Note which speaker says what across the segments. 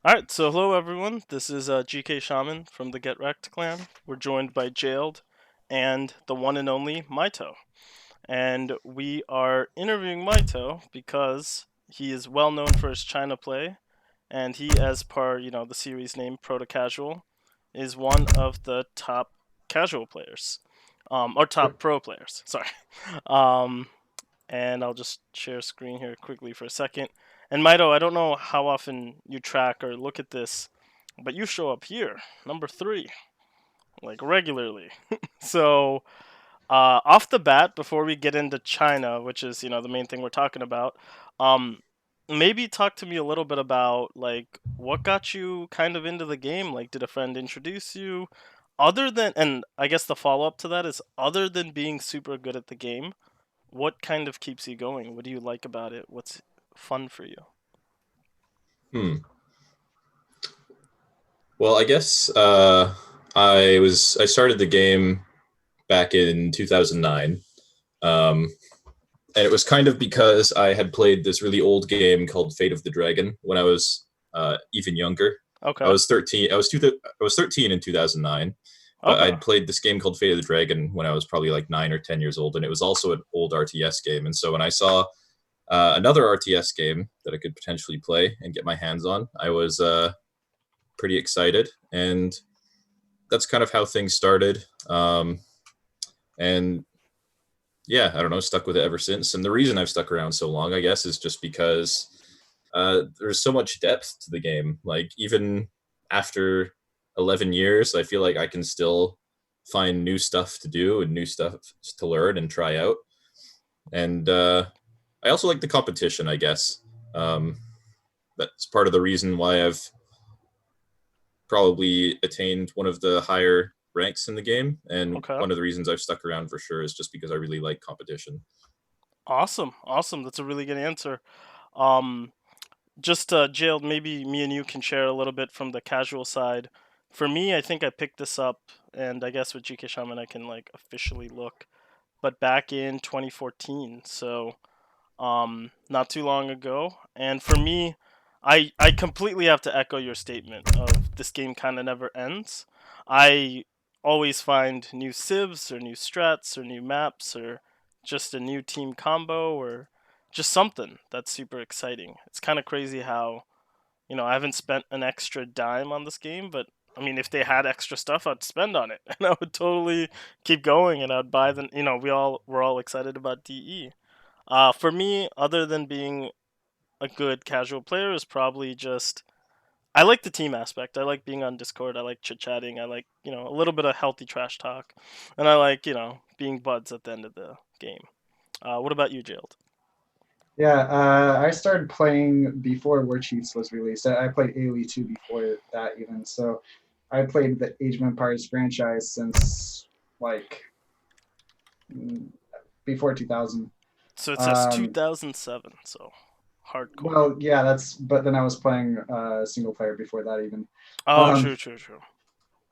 Speaker 1: All right, so hello everyone. This is GK Shaman from the Get Wrecked clan. We're joined by Jailed and the one and only Mito. And we are interviewing Mito because he is well known for his China play, and he, as per the series name Pro2Casual, is one of the top casual players, or top pro players. Sorry. Um, and I'll just share screen here quickly for a second. And Mito, I don't know how often you track or look at this, but you show up here, number three, like regularly. So, off the bat, before we get into China, which is the main thing we're talking about, um, maybe talk to me a little bit about like what got you kind of into the game. Like, did a friend introduce you? Other than, and I guess the follow up to that is, other than being super good at the game, what kind of keeps you going? What do you like about it? What's fun for you?
Speaker 2: Hmm. Well, I guess I started the game back in 2009, and it was kind of because I had played this really old game called Fate of the Dragon when I was even younger. I
Speaker 1: Okay.
Speaker 2: was 13. I was 13 in 2009, but
Speaker 1: Okay.
Speaker 2: I'd played this game called Fate of the Dragon when I was probably like 9 or 10 years old, and it was also an old RTS game. And so when I saw another RTS game that I could potentially play and get my hands on, I was pretty excited, and that's kind of how things started. And yeah, I don't know, stuck with it ever since. And the reason I've stuck around so long, I guess, is just because there's so much depth to the game. Like even after 11 years, I feel like I can still find new stuff to do and new stuff to learn and try out. And I also like the competition, I guess. Um, that's part of the reason why I've probably attained one of the higher ranks in the game, and
Speaker 1: Okay.
Speaker 2: one of the reasons I've stuck around for sure is just because I really like competition.
Speaker 1: Awesome. Awesome. That's a really good answer. Um, just jailed. Maybe me and you can share a little bit from the casual side. For me, I think I picked this up, and I guess with GK Shaman, I can like officially look. But back in 2014, so not too long ago. And for me, I completely have to echo your statement of this game kind of never ends. I always find new civs or new strats or new maps or just a new team combo or just something that's super exciting. It's kind of crazy how I haven't spent an extra dime on this game, but I mean, if they had extra stuff, I'd spend on it, and I would totally keep going, and I'd buy them. We're all excited about DE. For me, other than being a good casual player, is probably just I like the team aspect. I like being on Discord. I like chit chatting. I like a little bit of healthy trash talk, and I like being buds at the end of the game. What about you, Jailed?
Speaker 3: Yeah, I started playing before War Chiefs was released. I played AoE 2 before that even. So I played the Age of Empires franchise since like mm, before 2000.
Speaker 1: So it says
Speaker 3: Um,
Speaker 1: 2007. So hardcore.
Speaker 3: well, yeah, but then I was playing single player before that even.
Speaker 1: Oh,
Speaker 3: Um,
Speaker 1: true, true, true.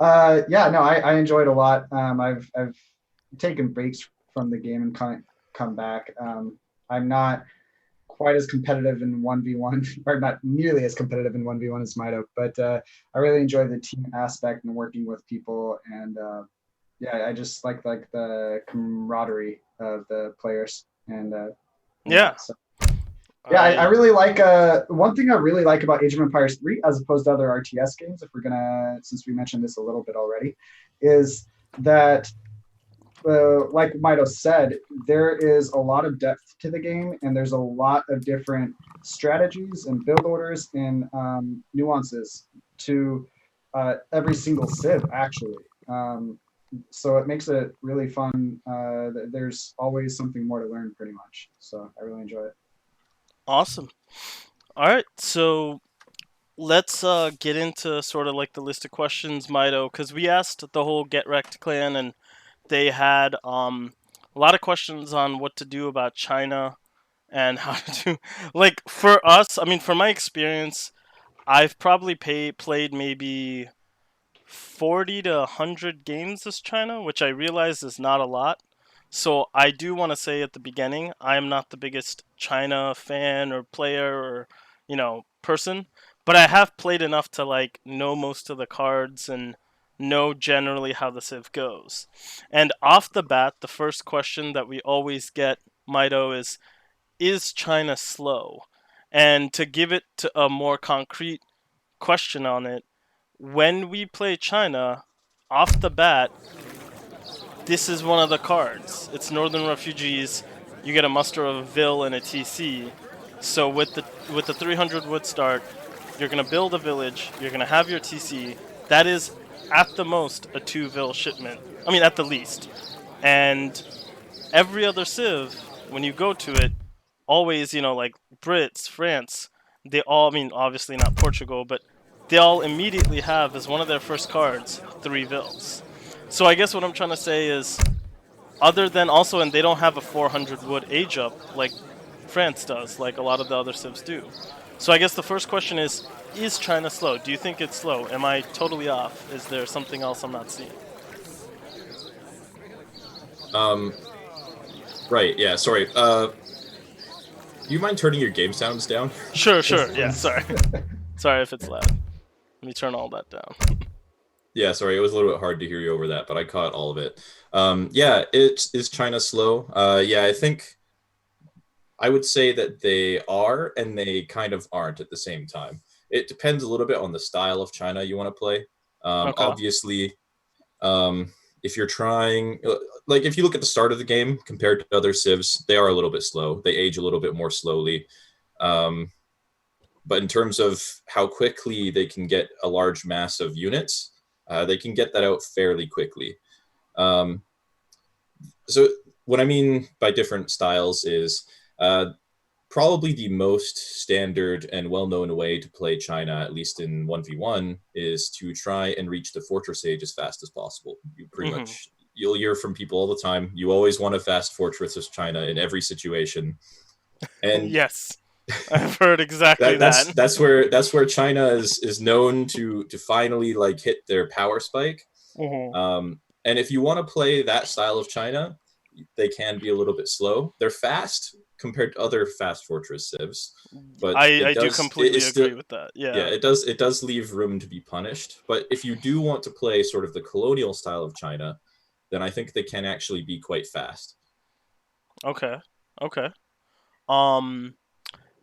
Speaker 3: yeah, no, I enjoyed a lot. I've taken breaks from the game and come back. I'm not quite as competitive in 1v1, or not nearly as competitive in 1v1 as Mito, but I really enjoy the team aspect and working with people. And yeah, I just like the camaraderie of the players and
Speaker 1: Yeah,
Speaker 3: that. So yeah, I
Speaker 1: I
Speaker 3: really like one thing I really like about Age of Empires 3 as opposed to other RTS games, if we're gonna, since we mentioned this a little bit already, is that like Mito said, there is a lot of depth to the game, and there's a lot of different strategies and build orders and nuances to every single civ, actually. So it makes it really fun. There's always something more to learn, pretty much. So I really enjoy it.
Speaker 1: awesome. All right, so let's get into sort of like the list of questions, Mito, because we asked the whole Get Wrecked clan, and they had a lot of questions on what to do about China and how to do. Like for us, I mean, for my experience, I've probably played maybe 40 to 100 games as China, which I realize is not a lot. So I do want to say at the beginning, I am not the biggest China fan or player or person, but I have played enough to like know most of the cards and know generally how the Civ goes. And off the bat, the first question that we always get, Mito, is China slow? And to give it to a more concrete question on it, when we play China, off the bat, this is one of the cards. It's Northern Refugees. You get a muster of a Vil and a TC. So with the 300 wood start, you're gonna build a village. You're gonna have your TC. That is at the most a 2 Vil shipment. I mean, at the least. And every other Civ, when you go to it, always, like Brits, France, they all, I mean, obviously not Portugal, but they all immediately have as one of their first cards 3 Vils. So I guess what I'm trying to say is, other than also, and they don't have a 400 wood age up like France does, like a lot of the other civs do. So I guess the first question is China slow? Do you think it's slow? Am I totally off? Is there something else I'm not seeing?
Speaker 2: Um, right. Yeah. Sorry. Do you mind turning your game sounds down?
Speaker 1: Sure,
Speaker 3: Yes,
Speaker 1: sure. Yeah,
Speaker 3: please.
Speaker 1: sorry. Sorry if it's loud. Let me turn all that down.
Speaker 2: Yeah. Sorry, it was a little bit hard to hear you over that, but I caught all of it. Yeah. It is China slow. Yeah. I think I would say that they are, and they kind of aren't at the same time. It depends a little bit on the style of China you want to play.
Speaker 1: Okay.
Speaker 2: Obviously, if you're trying, like if you look at the start of the game compared to other civs, they are a little bit slow. They age a little bit more slowly. Um, but in terms of how quickly they can get a large mass of units, they can get that out fairly quickly. Um, so what I mean by different styles is probably the most standard and well-known way to play China, at least in 1v1, is to try and reach the fortress age as fast as possible. You pretty
Speaker 1: Hmm.
Speaker 2: much, you'll hear from people all the time, you always want a fast fortress as China in every situation. And
Speaker 1: Yes, I've heard exactly
Speaker 2: that,
Speaker 1: that.
Speaker 2: that's where China is known to finally like hit their power spike.
Speaker 1: Hmm.
Speaker 2: And if you want to play that style of China, they can be a little bit slow. They're fast compared to other fast fortress civs, but
Speaker 1: I do completely
Speaker 2: it's still,
Speaker 1: agree with that.
Speaker 2: yeah,
Speaker 1: Yeah.
Speaker 2: it does leave room to be punished. But if you do want to play sort of the colonial style of China, then I think they can actually be quite fast.
Speaker 1: Okay. Okay. Um.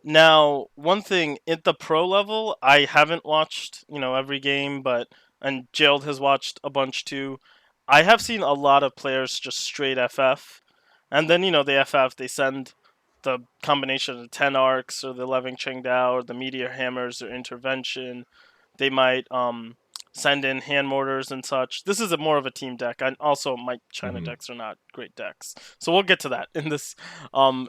Speaker 1: Now, one thing at the pro level, I haven't watched, every game, but and Gerald has watched a bunch too. I have seen a lot of players just straight FF, and then they FF, they send the combination of 10 arcs or the 11 Chengdao or the meteor hammers or intervention. They might send in hand mortars and such. This is more of a team deck. And also, my China
Speaker 2: Hmm.
Speaker 1: decks are not great decks, so we'll get to that in this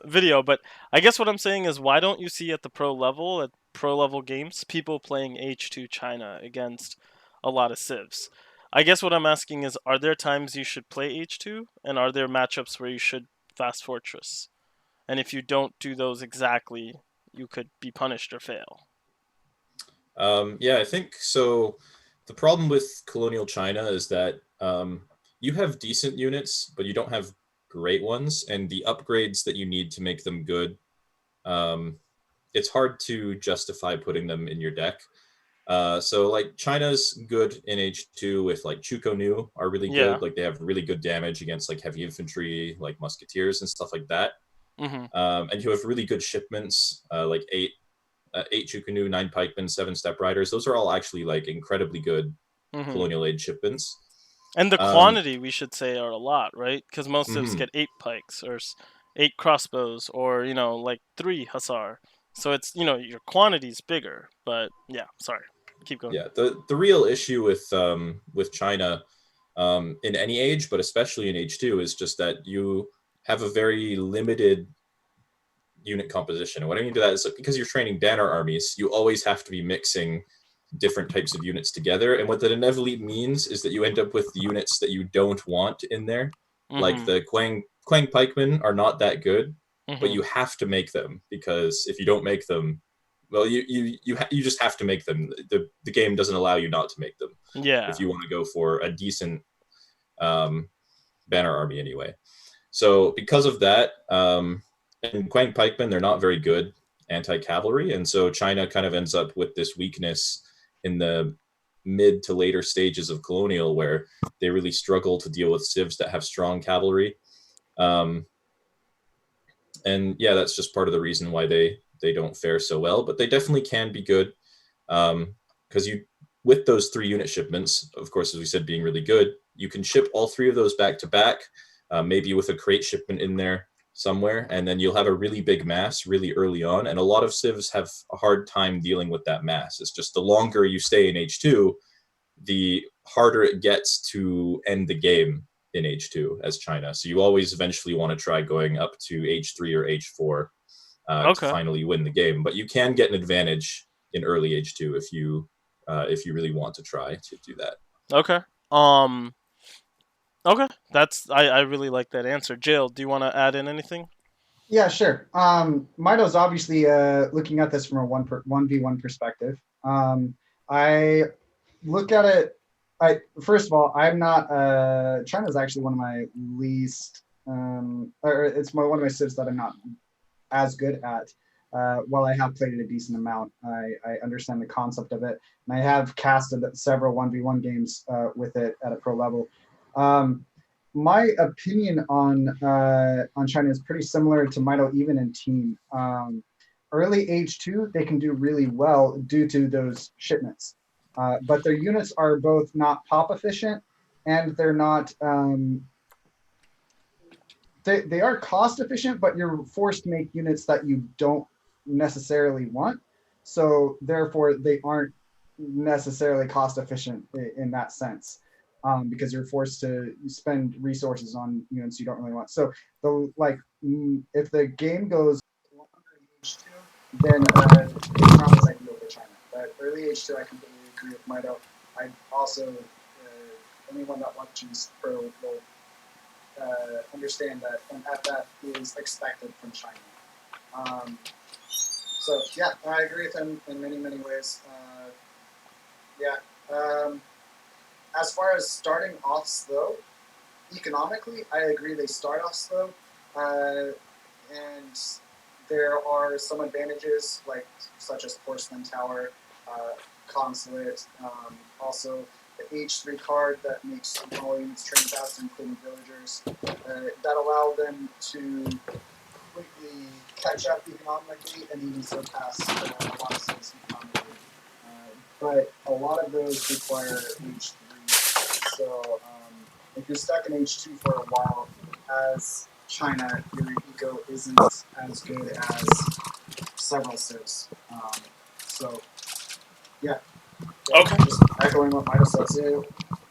Speaker 1: video. But I guess what I'm saying is, why don't you see at the pro level, at pro level games, people playing H2 China against a lot of civs? I guess what I'm asking is, are there times you should play H2, and are there matchups where you should fast fortress? And if you don't do those exactly, you could be punished or fail.
Speaker 2: Yeah, I think so. The problem with colonial China is that you have decent units, but you don't have great ones, and the upgrades that you need to make them good, um, it's hard to justify putting them in your deck. So like China's good in H2 with like Chuko Nu are really
Speaker 1: Yeah.
Speaker 2: good. Like they have really good damage against like heavy infantry, like musketeers and stuff like that.
Speaker 1: Mhm.
Speaker 2: And you have really good shipments, like eight Chukunu, nine pikemen, seven step riders. Those are all actually like incredibly good
Speaker 1: Mhm.
Speaker 2: colonial age shipments.
Speaker 1: And the
Speaker 2: Um,
Speaker 1: quantity, we should say, are a lot, right? Because most civs
Speaker 2: mhm.
Speaker 1: get 8 pikes or 8 crossbows, or like 3 hussar. So it's your quantity's bigger. But yeah, sorry. Keep going.
Speaker 2: Yeah, the real issue with China, in any age, but especially in H2, is just that you have a very limited unit composition. And what I mean to that is like, because you're training banner armies, you always have to be mixing different types of units together. And what that inevitably means is that you end up with units that you don't want in there. Like
Speaker 1: Mhm.
Speaker 2: the Quang pikemen are not that good, but
Speaker 1: Mhm.
Speaker 2: you have to make them because if you don't make them, well, you just have to make them. The game doesn't allow you not to make them if
Speaker 1: Yeah.
Speaker 2: you want to go for a decent um, banner army anyway. So because of that, and Quang pikemen, they're not very good. anti-cavalry, and so China kind of ends up with this weakness in the mid to later stages of colonial, where they really struggle to deal with civs that have strong cavalry. Um, and yeah, that's just part of the reason why they don't fare so well. But they definitely can be good, because you with those 3 unit shipments, of course, as we said, being really good, you can ship all 3 of those back to back, maybe with a crate shipment in there somewhere, and then you'll have a really big mass really early on. And a lot of civs have a hard time dealing with that mass. It's just the longer you stay in H2, the harder it gets to end the game in H2 as China. So you always eventually want to try going up to H3 or H4 to
Speaker 1: Okay.
Speaker 2: finally win the game. But you can get an advantage in early H2 if you really want to try to do that.
Speaker 1: Okay. Um. Okay. I really like that answer. Jill, do you want to add in anything?
Speaker 3: Yeah, sure. Mito's obviously looking at this from a 1v1 perspective. I look at it. I first of all, I'm not. China's actually one of my least. Or it's one of my civs that I'm not as good at. While I have played it a decent amount, I understand the concept of it, and I have casted several 1v1 games with it at a pro level. Um, my opinion on China is pretty similar to Mito, even in team. Early H2, they can do really well due to those shipments, but their units are both not pop efficient, and they're not. They are cost efficient, but you're forced to make units that you don't necessarily want. So therefore, they aren't necessarily cost efficient in that sense, because you're forced to spend resources on units you don't really want. So if the game goes longer in H2, then it's not as ideal for China. But early H2, I completely agree with Mito. I also anyone that watches Pro will understand that FF is expected from China. So yeah, I agree with him in many ways. Yeah. As far as starting off slow, economically, I agree they start off slow, and there are some advantages such as porcelain tower, consulate, also the H3 card that makes all units train fast, including villagers, that allow them to quickly catch up economically and even surpass a lot of cities economically. But a lot of those require H3. So if you're stuck in H2 for a while, as China, your eco isn't as good as several civs. So yeah,
Speaker 1: Okay.
Speaker 3: just echoing what Michael says.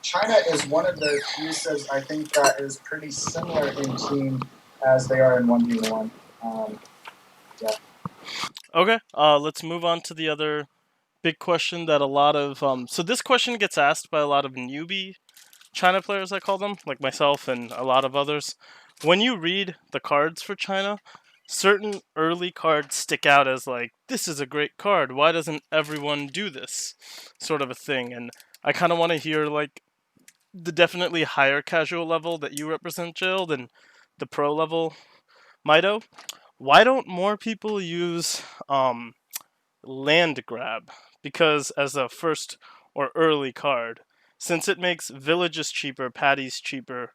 Speaker 3: China is one of the few civs I think that is pretty similar in team as they are in 1v1. Yeah.
Speaker 1: Okay. Let's move on to the other big question that a lot of so this question gets asked by a lot of newbie China players, I call them, like myself and a lot of others. When you read the cards for China, certain early cards stick out as like, this is a great card. Why doesn't everyone do this? Sort of a thing. And I kind of want to hear like the definitely higher casual level that you represent, Jill, than the pro level, Mito. Why don't more people use land grab? Because as a first or early card, since it makes villages cheaper, patties cheaper,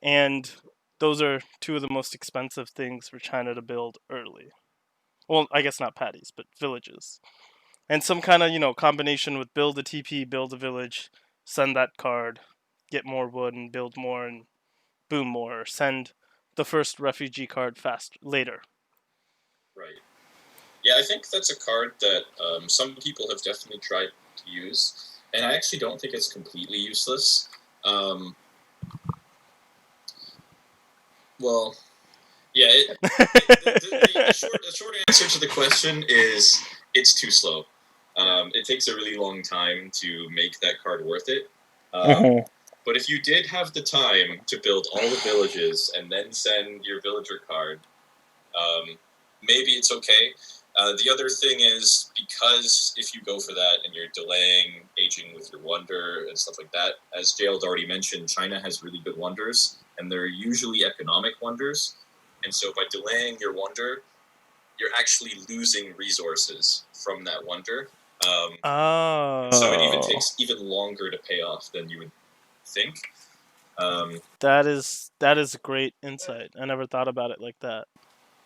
Speaker 1: and those are two of the most expensive things for China to build early. Well, I guess not patties, but villages. And some kind of, combination with build a TP, build a village, send that card, get more wood and build more and boom more, or send the first refugee card fast later.
Speaker 2: Right. Yeah, I think that's a card that some people have definitely tried to use, and I actually don't think it's completely useless. Well, yeah, the short answer to the question is it's too slow. It takes a really long time to make that card worth it. But if you did have the time to build all the villages and then send your villager card, maybe it's okay. The other thing is, because if you go for that and you're delaying aging with your wonder and stuff like that, as Jailed already mentioned, China has really good wonders, and they're usually economic wonders. And so by delaying your wonder, you're actually losing resources from that wonder. So it even
Speaker 1: Oh,
Speaker 2: takes even longer to pay off than you would think. Um,
Speaker 1: that is a great insight. I never thought about it like that.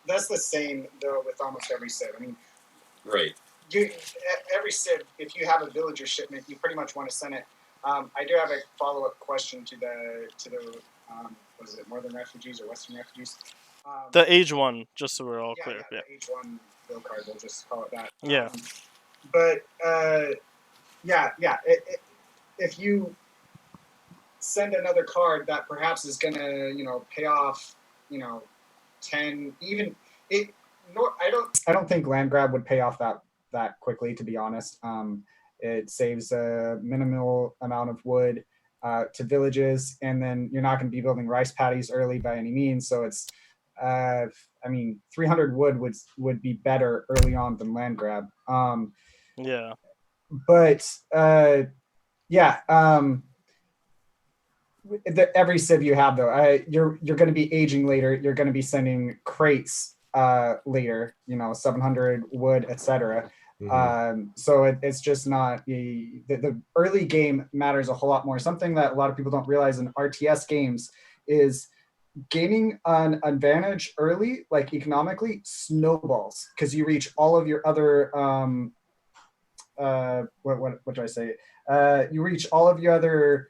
Speaker 3: That's the same though with almost every civ. I mean,
Speaker 2: right.
Speaker 3: every civ, if you have a villager shipment, you pretty much want to send it. I do have a follow-up question to the what is it, Northern refugees or Western refugees?
Speaker 1: The age one, just so we're all clear. Yeah.
Speaker 3: The H1 bill card, we'll just call it that.
Speaker 1: Yeah.
Speaker 3: But if you send another card that perhaps is going to, pay off, 10, even it. No, I don't think land grab would pay off that quickly, to be honest. It saves a minimal amount of wood to villages, and then you're not going to be building rice paddies early by any means. So it's, 300 wood would be better early on than land grab.
Speaker 1: Yeah.
Speaker 3: But every civ you have though, you're going to be aging later. You're going to be sending crates later. 700 wood, etc. So it's just not the early game matters a whole lot more. Something that a lot of people don't realize in RTS games is gaining an advantage early, like economically, snowballs because you reach all of your other what do I say? You reach all of your other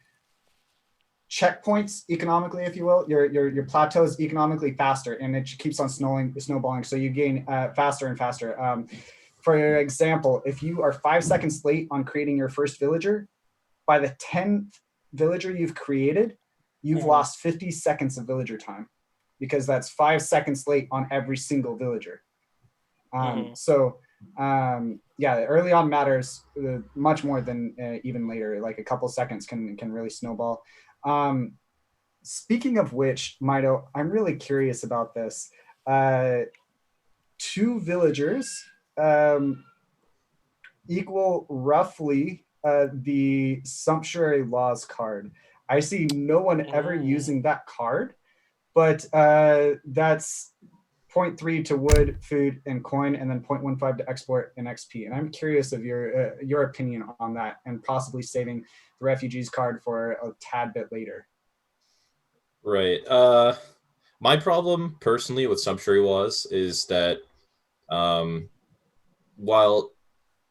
Speaker 3: checkpoints economically, if you will. Your plateaus economically faster, and it keeps on snowballing. So you gain faster and faster. For example, if you are 5 seconds late on creating your first villager, by the 10th villager you've created, you've lost 50 seconds of villager time, because that's 5 seconds late on every single villager. So early on matters much more than even later. Like a couple seconds can really snowball. Speaking of which, Mito, I'm really curious about this. 2 villagers equal roughly the sumptuary laws card. I see no one ever using that card, but that's 0.3 to wood, food, and coin, and then 0.15 to export and XP. And I'm curious of your opinion on that, and possibly saving the refugees card for a tad bit later.
Speaker 2: Right. My problem personally with sumptuary laws is that while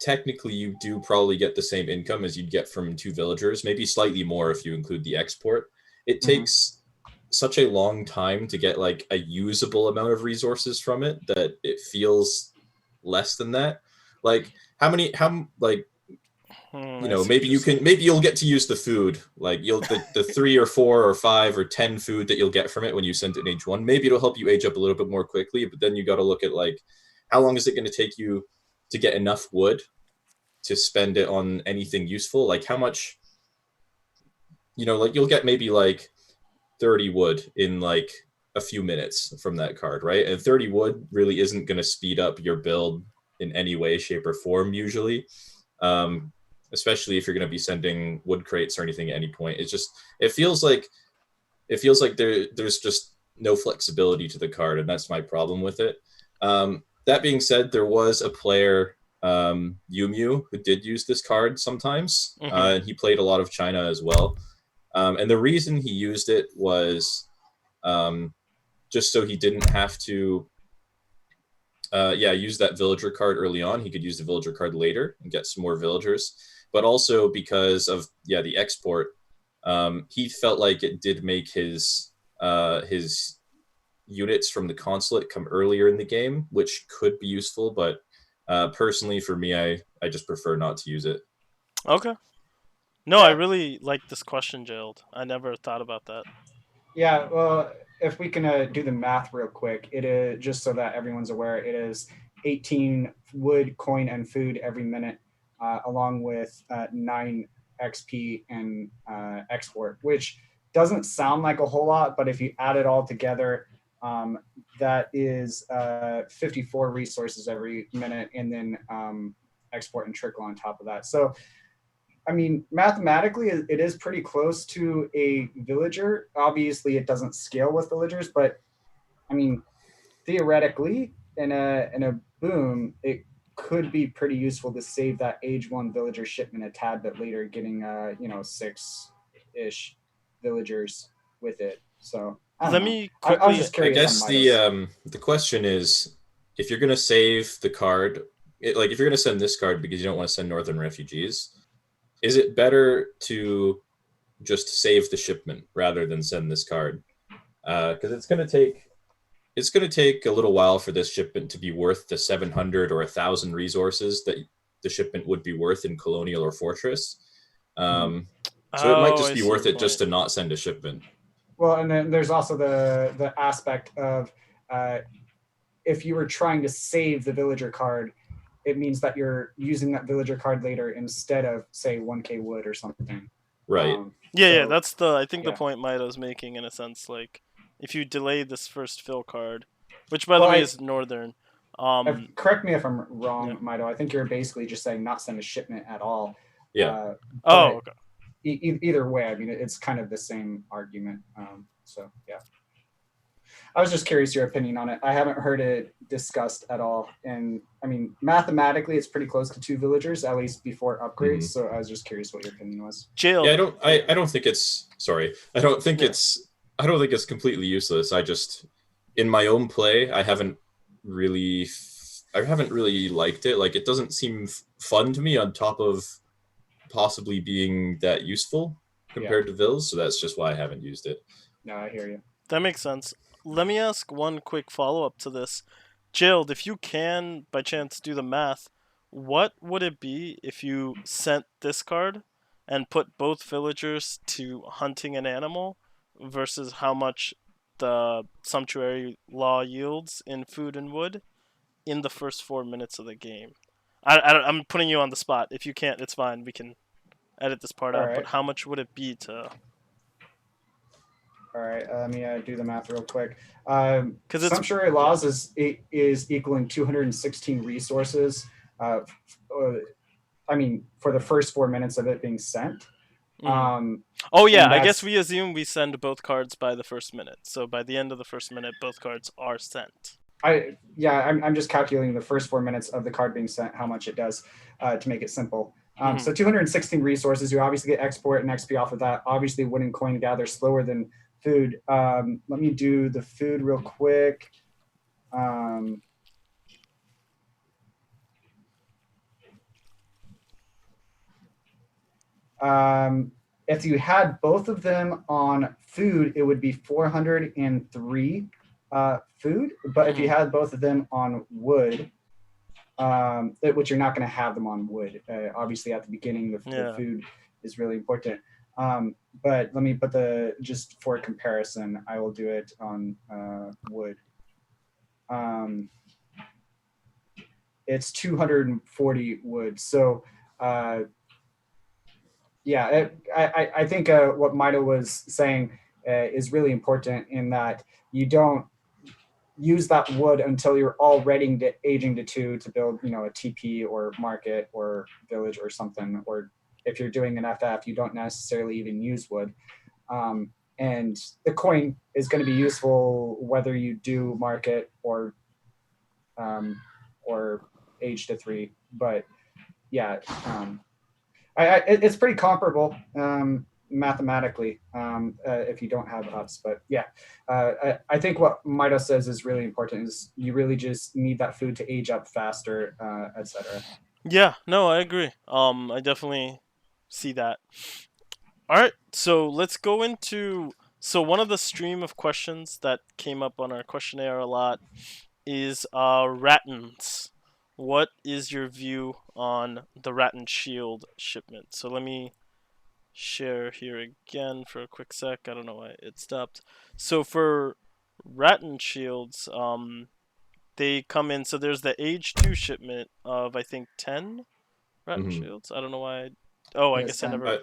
Speaker 2: technically you do probably get the same income as you'd get from 2 villagers, maybe slightly more if you include the export, it takes such a long time to get like a usable amount of resources from it that it feels less than that. Like maybe you'll get to use the food, like the 3 or 4 or 5 or 10 food that you'll get from it when you send it in age 1. Maybe it'll help you age up a little bit more quickly, but then you got to look at like how long is it going to take you to get enough wood to spend it on anything useful. Like how much, like you'll get maybe like 30 wood in like a few minutes from that card, right? And 30 wood really isn't going to speed up your build in any way, shape, or form usually. Especially if you're going to be sending wood crates or anything at any point. It feels like there's just no flexibility to the card, and that's my problem with it. That being said, there was a player, Yumu, who did use this card sometimes, and he played a lot of China as well. And the reason he used it was just so he didn't have to use that villager card early on. He could use the villager card later and get some more villagers. But also because of the export, he felt like it did make his units from the consulate come earlier in the game, which could be useful. But personally, for me, I just prefer not to use it.
Speaker 1: Okay. No, I really like this question, Gerald. I never thought about that.
Speaker 3: Yeah, well, if we can do the math real quick, it is, just so that everyone's aware, it is 18 wood, coin, and food every minute, along with 9 XP and export, which doesn't sound like a whole lot, but if you add it all together, that is 54 resources every minute, and then export and trickle on top of that. So, I mean, mathematically, it is pretty close to a villager. Obviously, it doesn't scale with villagers, but I mean, theoretically, in a boom, it could be pretty useful to save that age one villager shipment a tad bit later, getting 6-ish villagers with it. So I don't
Speaker 1: Let
Speaker 3: know.
Speaker 1: me
Speaker 3: I was
Speaker 1: quickly.
Speaker 3: just
Speaker 2: I
Speaker 3: curious on
Speaker 2: guess the
Speaker 3: Midas.
Speaker 2: the question is, if you're gonna save the card, like if you're gonna send this card because you don't want to send Northern refugees, is it better to just save the shipment rather than send this card? Because it's gonna take a little while for this shipment to be worth the 700 or 1,000 resources that the shipment would be worth in colonial or fortress.
Speaker 3: Mhm.
Speaker 2: So it might
Speaker 1: Oh,
Speaker 2: just
Speaker 1: I
Speaker 2: be
Speaker 1: see your
Speaker 2: worth it just
Speaker 1: point.
Speaker 2: to not send a shipment.
Speaker 3: Well, and then there's also the aspect of uh, if you were trying to save the villager card, it means that you're using that villager card later instead of say 1K wood or something.
Speaker 2: Right.
Speaker 1: Yeah,
Speaker 3: So
Speaker 1: that's the I think the
Speaker 3: yeah.
Speaker 1: point Mito's making in a sense. Like, if you delay this first fill card, which by the
Speaker 3: Well,
Speaker 1: way
Speaker 3: I
Speaker 1: is Northern.
Speaker 3: correct me if I'm
Speaker 1: Yeah.
Speaker 3: wrong, Mito. I think you're basically just saying not send a shipment at all.
Speaker 2: Yeah.
Speaker 3: Uh,
Speaker 1: Oh,
Speaker 3: but
Speaker 1: okay.
Speaker 3: either way, I mean, it's kind of the same argument. So yeah. I was just curious your opinion on it. I haven't heard it discussed at all. And I mean, mathematically, it's pretty close to 2 villagers, at least before upgrades.
Speaker 2: Mhm.
Speaker 3: So I was just curious what your opinion was.
Speaker 2: Yeah,
Speaker 1: Jailed.
Speaker 2: I don't think it's sorry.
Speaker 1: Yeah.
Speaker 2: I don't think it's completely useless. I just in my own play, I haven't really liked it. Like it doesn't seem fun to me on top of possibly being that useful
Speaker 3: Yeah,
Speaker 2: compared to Vills, so that's just why I haven't used it.
Speaker 3: no, I hear you.
Speaker 1: That makes sense. Let me ask one quick follow up to this. Jailed, if you can by chance do the math, what would it be if you sent this card and put both villagers to hunting an animal versus how much the sumptuary law yields in food and wood in the first 4 minutes of the game? I'm putting you on the spot. If you can't, it's fine. We can edit this part
Speaker 3: All
Speaker 1: out. But
Speaker 3: right.
Speaker 1: how much would it be to?
Speaker 3: All right. Let me do the math real quick.
Speaker 1: Because it's
Speaker 3: Sumptuary
Speaker 1: yeah.
Speaker 3: laws is equaling 216 resources. Uh, I mean, for the first 4 minutes of it being sent.
Speaker 1: Mhm.
Speaker 3: Um,
Speaker 1: Oh yeah,
Speaker 3: and
Speaker 1: I guess
Speaker 3: that's
Speaker 1: we assume we send both cards by the first minute. So by the end of the first minute, both cards are sent.
Speaker 3: I'm just calculating the first 4 minutes of the card being sent, how much it does to make it simple.
Speaker 1: Hmm.
Speaker 3: So 216 resources. You obviously get export and XP off of that. Obviously, wooden coin gather slower than food. Let me do the food real quick. Um, if you had both of them on food, it would be 403 food. But if you had both of them on wood, which you're not going to have them on wood. Obviously, at the beginning, the
Speaker 1: Yeah.
Speaker 3: food is really important. But let me put just for comparison, I will do it on wood. It's 240 wood. So, yeah, I think what Mito was saying is really important in that you don't use that wood until you're all ready to aging to 2 to build, a TP or market or village or something. Or if you're doing an FF, you don't necessarily even use wood. And the coin is going to be useful whether you do market or age to 3. But yeah, it's pretty comparable mathematically if you don't have ups. But yeah, I think what Mito says is really important is you really just need that food to age up faster, etc.
Speaker 1: Yeah. No, I agree. I definitely see that. All right. So let's go into. So one of the stream of questions that came up on our questionnaire a lot is rattans. What is your view on the rattan shield shipment? So let me share here again for a quick sec. I don't know why it stopped. So for rattan shields, they come in. So there's the age 2 shipment of I think 10 rattan
Speaker 2: Hmm.
Speaker 1: shields. I don't know why. Oh, I
Speaker 3: Yes,
Speaker 1: guess I
Speaker 3: 10.
Speaker 1: never
Speaker 2: I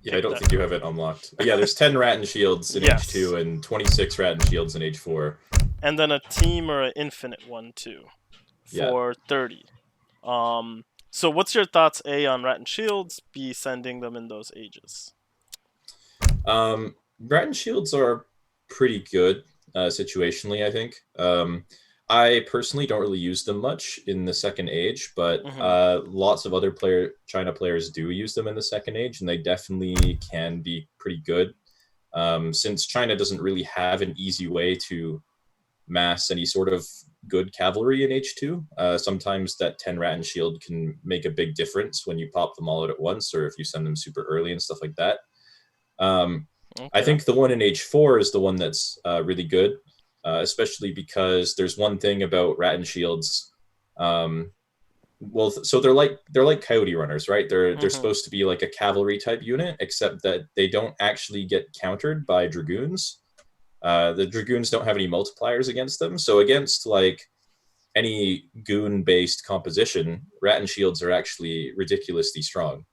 Speaker 1: picked
Speaker 2: don't
Speaker 1: that.
Speaker 2: think you have it unlocked. But yeah, there's 10 Rattan shields in
Speaker 1: Yes,
Speaker 2: H2 and 26 Rattan shields in H4.
Speaker 1: and then a team or an infinite one too
Speaker 2: Yeah.
Speaker 1: for 30. So what's your thoughts, A, on rattan shields, B, sending them in those ages?
Speaker 2: Rattan shields are pretty good situationally, I think. I personally don't really use them much in the second age, but
Speaker 1: Hmm.
Speaker 2: lots of other China players do use them in the second age, and they definitely can be pretty good. Since China doesn't really have an easy way to mass any sort of good cavalry in H2, sometimes that 10 rattan shield can make a big difference when you pop them all out at once, or if you send them super early and stuff like that. Um, I
Speaker 1: Okay.
Speaker 2: think the one in H4 is the one that's really good, especially because there's one thing about rattan shields. Um, so they're like coyote runners, right? They're
Speaker 1: Hmm.
Speaker 2: supposed to be like a cavalry type unit, except that they don't actually get countered by dragoons. The dragoons don't have any multipliers against them, so against like any goon based composition, rattan shields are actually ridiculously strong.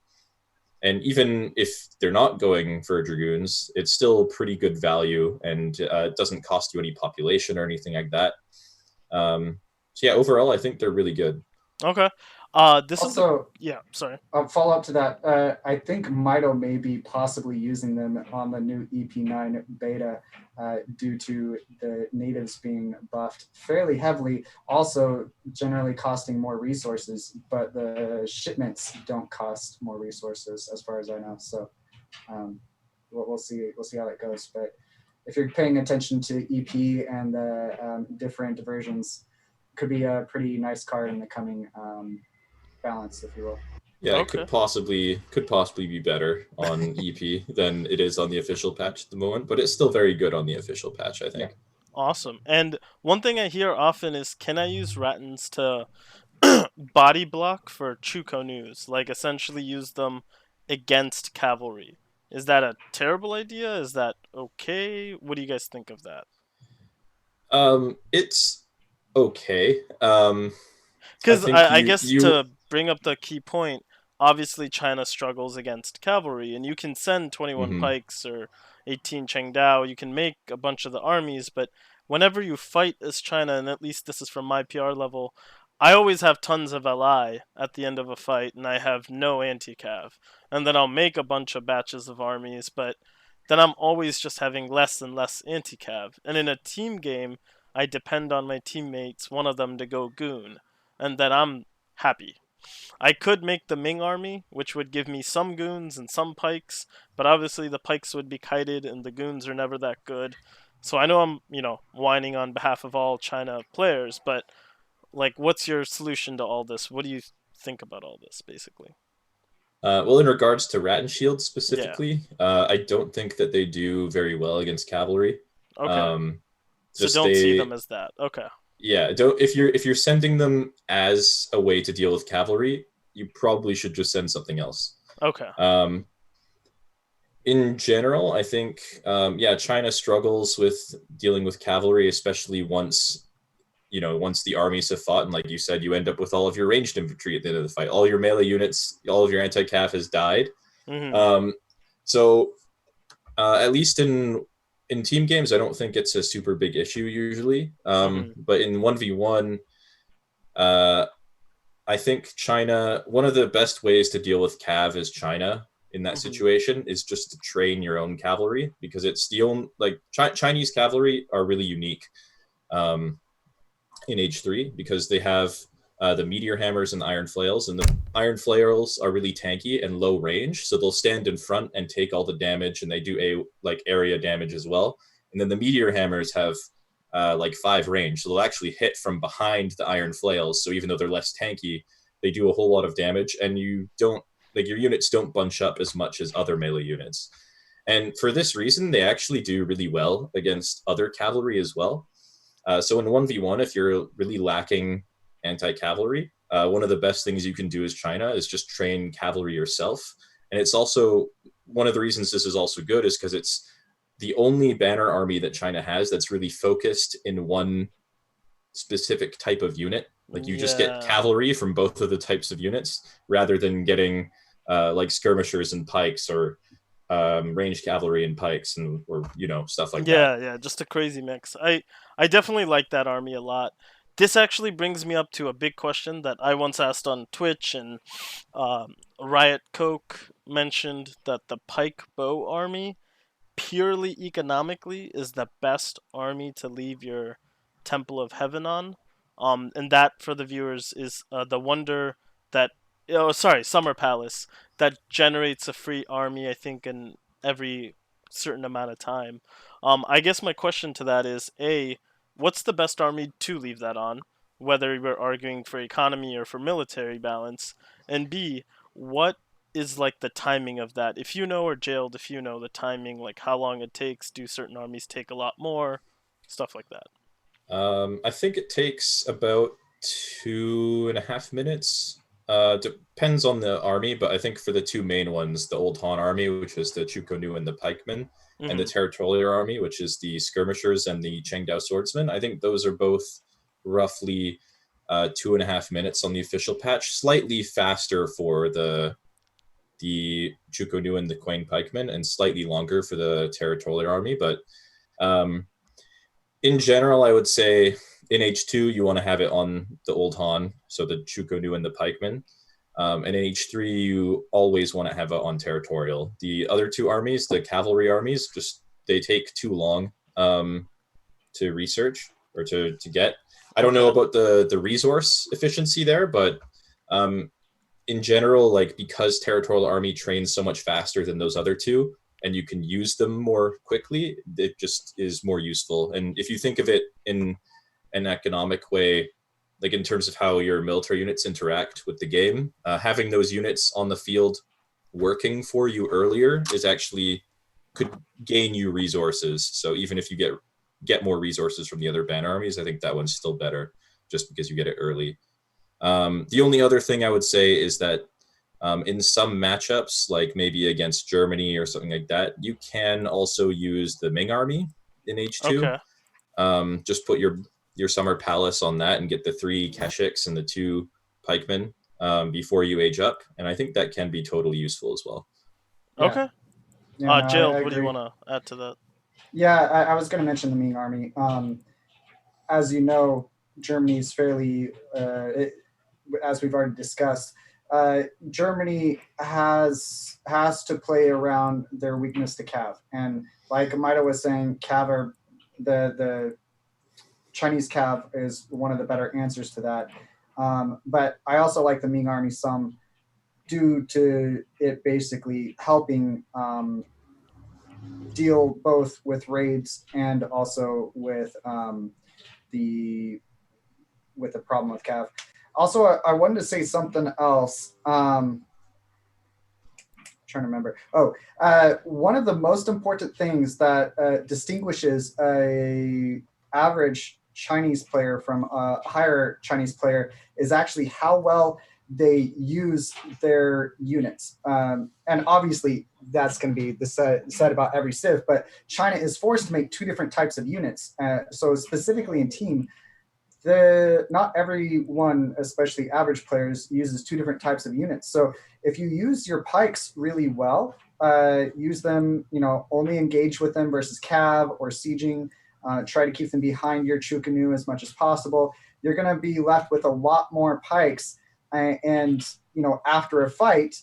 Speaker 2: And even if they're not going for dragoons, it's still pretty good value, and it doesn't cost you any population or anything like that. So yeah, overall, I think they're really good.
Speaker 1: Okay. This is a
Speaker 3: Also,
Speaker 1: yeah. Sorry.
Speaker 3: follow up to that, I think Mito may be possibly using them on the new EP9 beta due to the natives being buffed fairly heavily, also generally costing more resources, but the shipments don't cost more resources as far as I know. So um, we'll see. We'll see how that goes. But if you're paying attention to EP and the different versions, could be a pretty nice card in the coming balance, if you will.
Speaker 2: Yeah, it
Speaker 1: Okay.
Speaker 2: could possibly be better on EP than it is on the official patch at the moment, but it's still very good on the official patch, I
Speaker 3: Yeah.
Speaker 2: think.
Speaker 1: Awesome. And one thing I hear often is, can I use Rattans to body block for Chuko news? Like essentially use them against cavalry. Is that a terrible idea? Is that okay? What do you guys think of that?
Speaker 2: It's okay. I
Speaker 1: Because
Speaker 2: think
Speaker 1: I
Speaker 2: you
Speaker 1: guess
Speaker 2: you
Speaker 1: to bring up the key point, obviously China struggles against cavalry, and you can send 21
Speaker 2: mhm.
Speaker 1: pikes or 18 Chengdao, you can make a bunch of the armies, but whenever you fight as China, and at least this is from my PR level, I always have tons of LI at the end of a fight, and I have no anti-cav. And then I'll make a bunch of batches of armies, but then I'm always just having less and less anti-cav. And in a team game, I depend on my teammates, one of them to go goon, and then I'm happy. I could make the Ming army, which would give me some goons and some pikes, but obviously the pikes would be kited and the goons are never that good. So I know I'm, whining on behalf of all China players, but like what's your solution to all this? What do you think about all this basically?
Speaker 2: Well, in regards to Rattan Shield
Speaker 1: Yeah.
Speaker 2: specifically, I don't think that they do very well against cavalry.
Speaker 1: Okay.
Speaker 2: Um,
Speaker 1: So
Speaker 2: just
Speaker 1: don't see
Speaker 2: they,
Speaker 1: them as that. Okay.
Speaker 2: yeah, don't if you're sending them as a way to deal with cavalry, you probably should just send something else.
Speaker 1: Okay.
Speaker 2: Um, in general, I think, yeah, China struggles with dealing with cavalry, especially once the armies have fought, and like you said, you end up with all of your ranged infantry at the end of the fight. All your melee units, all of your anti-cav has died.
Speaker 1: Mhm.
Speaker 2: Um, so at least in team games, I don't think it's a super big issue usually.
Speaker 1: Mhm.
Speaker 2: But in 1v1, uh, I think China, one of the best ways to deal with cav is China in that
Speaker 1: Mhm.
Speaker 2: situation is just to train your own cavalry, because it's the only, like, Chinese cavalry are really unique. Um, in H3 because they have the meteor hammers and the iron flails, and the iron flails are really tanky and low range, so they'll stand in front and take all the damage, and they do area damage as well. And then the meteor hammers have like 5 range, so they'll actually hit from behind the iron flails. So even though they're less tanky, they do a whole lot of damage, and you don't like your units don't bunch up as much as other melee units. And for this reason, they actually do really well against other cavalry as well. So in 1v1, if you're really lacking anti-cavalry, one of the best things you can do as China is just train cavalry yourself. And it's also one of the reasons this is also good is because it's the only banner army that China has that's really focused in one specific type of unit. Like you just get
Speaker 1: Yeah.
Speaker 2: cavalry from both of the types of units rather than getting like skirmishers and pikes, or ranged cavalry and pikes, and or stuff like that.
Speaker 1: Yeah, yeah, just a crazy mix. I definitely like that army a lot. This actually brings me up to a big question that I once asked on Twitch, and Riot Coke mentioned that the Pike Bow army, purely economically, is the best army to leave your Temple of Heaven on. And that for the viewers is the wonder that Summer Palace that generates a free army. I think in every certain amount of time. I guess my question to that is a what's the best army to leave that on, whether we're arguing for economy or for military balance, and b what is like the timing of that? If you know, or jailed, if you know the timing, like how long it takes, do certain armies take a lot more, stuff like that.
Speaker 2: I think it takes about 2.5 minutes. Depends on the army, but I think for the two main ones, the Old Han army, which is the Chukonu and the pikemen, and the
Speaker 1: Hmm.
Speaker 2: Territorial army, which is the skirmishers and the Chengdao swordsmen, I think those are both roughly 2.5 minutes on the official patch. Slightly faster for the Chukonu and the Quang pikemen, and slightly longer for the Territorial army, but um, in general, I would say in H2 you want to have it on the Old Han, so the Chukonu and the Pikemen. And in H3 you always want to have it on Territorial. The other two armies, the cavalry armies, just they take too long to research or to get. I don't know
Speaker 1: Okay.
Speaker 2: about the resource efficiency there, but um, in general, like because Territorial Army trains so much faster than those other two, and you can use them more quickly, it just is more useful. And if you think of it in an economic way, like in terms of how your military units interact with the game, having those units on the field working for you earlier is actually could gain you resources. So even if you get more resources from the other band armies, I think that one's still better just because you get it early. The only other thing I would say is that in some matchups, like maybe against Germany or something like that, you can also use the Ming army in H2.
Speaker 1: Okay.
Speaker 2: Just put your Summer Palace on that and get the three Keshiks and the two pikemen before you age up, and I think that can be totally useful as well.
Speaker 3: Yeah,
Speaker 1: Okay.
Speaker 3: yeah, no, I
Speaker 1: Jailed, what do you
Speaker 3: agree.
Speaker 1: want to add to that?
Speaker 3: Yeah, I was going to mention the Ming Army. As you know, Germany's fairly, as we've already discussed, Germany has to play around their weakness to Cav, and like Maida was saying, Cav are the Chinese Cav is one of the better answers to that. But I also like the Ming Army some due to it basically helping deal both with raids and also the with the problem with Cav. Also, I wanted to say something else. Trying to remember. Oh, one of the most important things that distinguishes a average Chinese player from a higher Chinese player is actually how well they use their units. And obviously, that's going to be said about every civ, but China is forced to make two different types of units. So specifically in team, not everyone, especially average players, uses two different types of units. So if you use your pikes really well, use them, only engage with them versus cav or sieging, try to keep them behind your chukanu as much as possible. You're going to be left with a lot more pikes, and after a fight,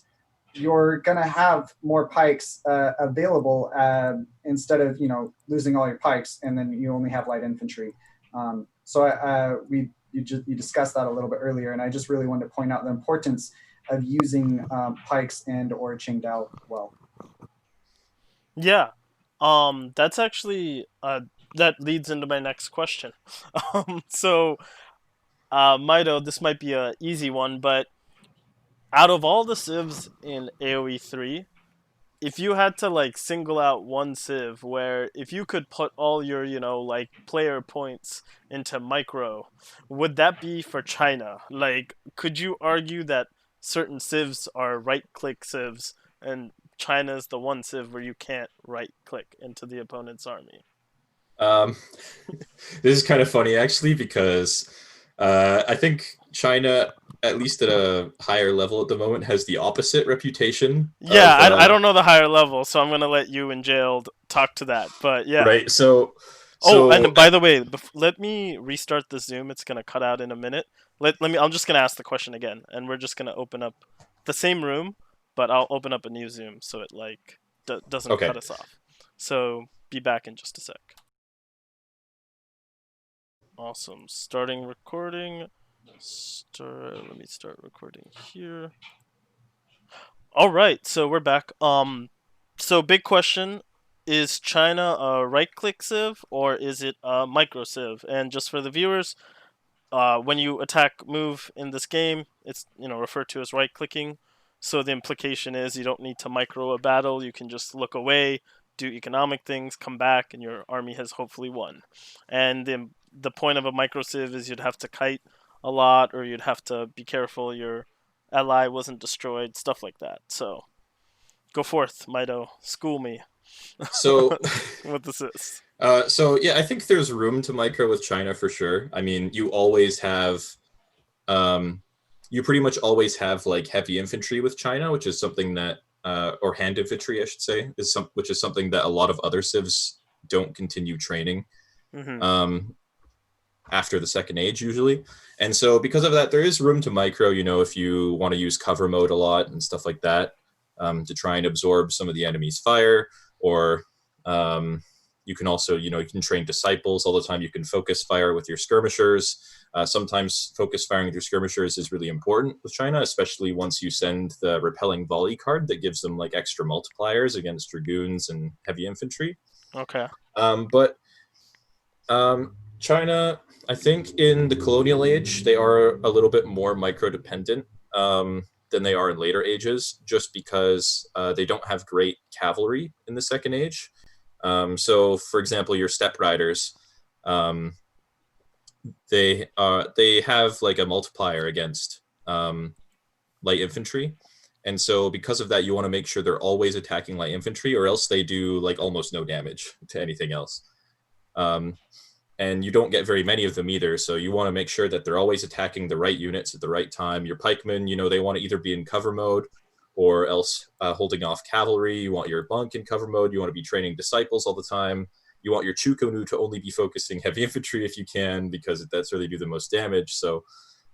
Speaker 3: you're going to have more pikes available instead of losing all your pikes and then you only have light infantry. You discussed that a little bit earlier, and I just really wanted to point out the importance of using pikes and or Qingdao well.
Speaker 1: Yeah. That's actually that leads into my next question. So Mito, this might be a easy one, but out of all the civs in AoE 3, if you had to like single out one civ where if you could put all your, like player points into micro, would that be for China? Like, could you argue that certain civs are right click civs and China's the one civ where you can't right click into the opponent's army?
Speaker 2: Um, this is kind of funny actually because I think China, at least at a higher level at the moment, has the opposite reputation
Speaker 1: Yeah,
Speaker 2: of
Speaker 1: I don't know the higher level, so I'm gonna let you and Jailed talk to that. But yeah.
Speaker 2: right. So
Speaker 1: Oh,
Speaker 2: so
Speaker 1: and by the way, let me restart the Zoom. It's gonna cut out in a minute. Let me. I'm just gonna ask the question again, and we're just gonna open up the same room, but I'll open up a new Zoom so it like doesn't cut
Speaker 2: okay.
Speaker 1: us off. So be back in just a sec. Awesome. Starting recording. Let me start recording here. All right, so we're back. So big question: is China a right-click civ or is it a micro civ? And just for the viewers, when you attack move in this game, it's referred to as right-clicking. So the implication is you don't need to micro a battle. You can just look away, do economic things, come back, and your army has hopefully won. And the point of a micro civ is you'd have to kite a lot, or you'd have to be careful your ally wasn't destroyed, stuff like that. So go forth, Mito. School me
Speaker 2: So,
Speaker 1: what this is.
Speaker 2: so yeah, I think there's room to micro with China for sure. I mean, um, you pretty much always have like heavy infantry with China, which is something that, or hand infantry, I should say, which is something that a lot of other civs don't continue training.
Speaker 1: Hmm.
Speaker 2: Um, After the second age usually. And so because of that, there is room to micro, if you want to use cover mode a lot and stuff like that, to try and absorb some of the enemy's fire. Or you can also, you can train disciples all the time. You can focus fire with your skirmishers. Sometimes focus firing with your skirmishers is really important with China, especially once you send the repelling volley card that gives them like extra multipliers against dragoons and heavy infantry.
Speaker 1: Okay.
Speaker 2: But China, I think in the colonial age, they are a little bit more micro dependent than they are in later ages, just because they don't have great cavalry in the second age. So, for example, your steppe riders, um, they have like a multiplier against light infantry. And so, because of that, you want to make sure they're always attacking light infantry, or else they do like almost no damage to anything else. Um, and you don't get very many of them either. So you want to make sure that they're always attacking the right units at the right time. Your pikemen, they want to either be in cover mode or else holding off cavalry. You want your monk in cover mode. You want to be training disciples all the time. You want your chukonu to only be focusing heavy infantry if you can, because that's where they do the most damage. So